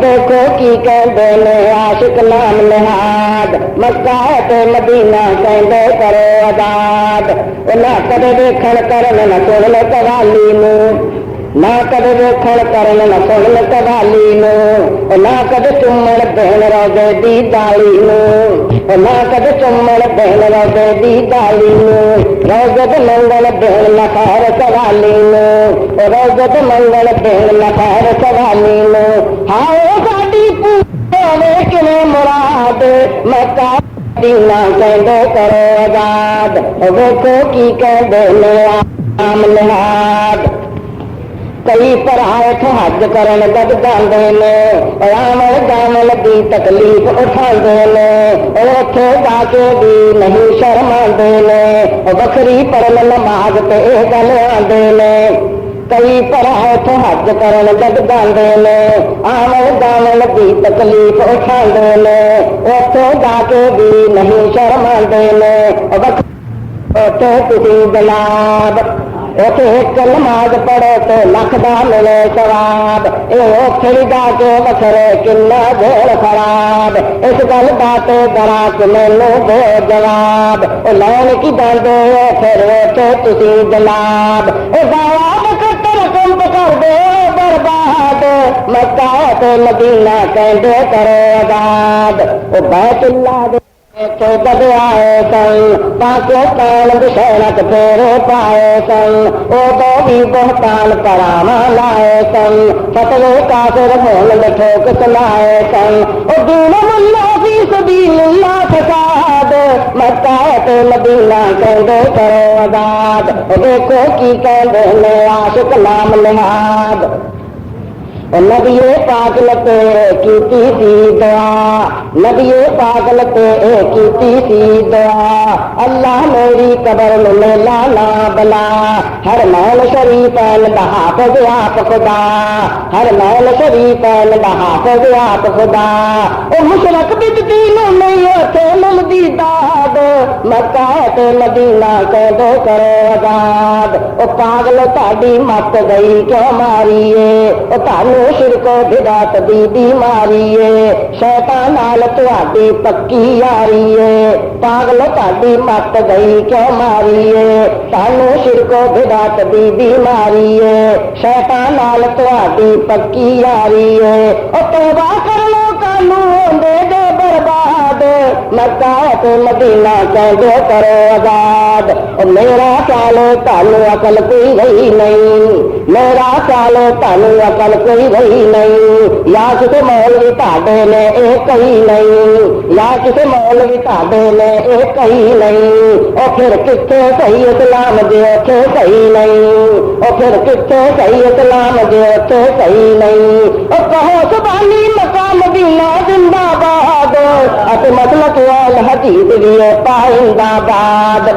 دیکھو کی کہندے نے عاشق نام نہاد مکہ تے مدینہ کہندے کرو آزاد نہ کدے دیکھن کرن نہ سن قوالی نوں نہ کدے دیکھن کرن نہ سن قوالی نوں نہ کدے چومن بہن روزے دی دالی نوں نہ کدے چومن بہن روزے دی دالی نوں روزے تے منگل بہن نہ خیر قوالی نوں روزے تے منگل بہن نہ خیر قوالی نوں ہائے ساڈی پوچھے کنے مراد مکہ مدینہ کہندے کرو آزاد ویکھو کی کہندے نے عام نہاد کئی پرائے حج کرن گد جاندے نے آمل جامل دی تکلیف اٹھاندے نے اوتھے جا کے بھی نہیں شرماندے نے بکری پڑھن نماز تے اے گل آندے نے کئی پرائے حج کرن گد جاندے نے آمل جامل دی تکلیف اٹھاندے نے اوتھے جا کے بھی نہیں شرماندے نے اتنے تسی جناب اتنے ایک نماز پڑھو تو لکھ دا ملے ثواب یہ کھڑی جا کے وکھرے کنا گھوڑ خراب اس گل بات درا کے مینو دو جواب وہ لین کی دے پھر اتنے تسی جناب وہ گایا بکتر کمپ کر دے برباد مکہ تے مدینہ کہندے کرو آزاد وہ بیت اللہ دے بدے آئے سن پاکستان دشہرت پھیرے پائے سن ادو بھی بہتان پراوا لائے سن فتوے کافر ہون ٹھوک سنائے سن وہ دین ملا فی سبیل اللہ فساد مکہ تے مدینہ کہندے کرو آزاد دیکھو کی کہندے نے عاشق نام نہاد نبی پاک لتے کیتی سی دعا نبی پاک لتے کیتی سی دعا اللہ میری قبر میں لانا بلا ہر محل شریف حافظ آپ خدا ہر محل شریف حافظ آپ خدا او مشرق بچ تینوں نہیں اتنے ملدی داد مکہ تے مدینہ کہندے کرو آزاد او پاگل تہاڈی مت گئی کیوں ماریے او تانوں شرک بدعت دی بیماری ہے شیطان نال تہاڈی پکی یاری ہے پاگل تہاڈی مت گئی کیوں ماری ہے سانو شرک بدعت دی بیماری ہے شیطان نال تہاڈی پکی یاری ہے او توبہ کر لو کانو ہوندے دے برباد مکہ تے مدینہ کہندے کرو آزاد او میرا خیال تانوں عقل کوئی رہی نہیں میرا خیال تانوں عقل کوئی رہی نہیں یا کسی مولوی تاڈے نے یہ کہی نہیں یا کسی مولوی تاڈے نے یہ کہی نہیں او پھر کتنے صحیح اسلام دے اوتھے صحیح نہیں او پھر کتنے صحیح اسلام دے اوتھے صحیح نہیں او کہو سبحانی مقام مدینہ زندہ باد اتے مسلک اہل حدیث بھی پائندہ باد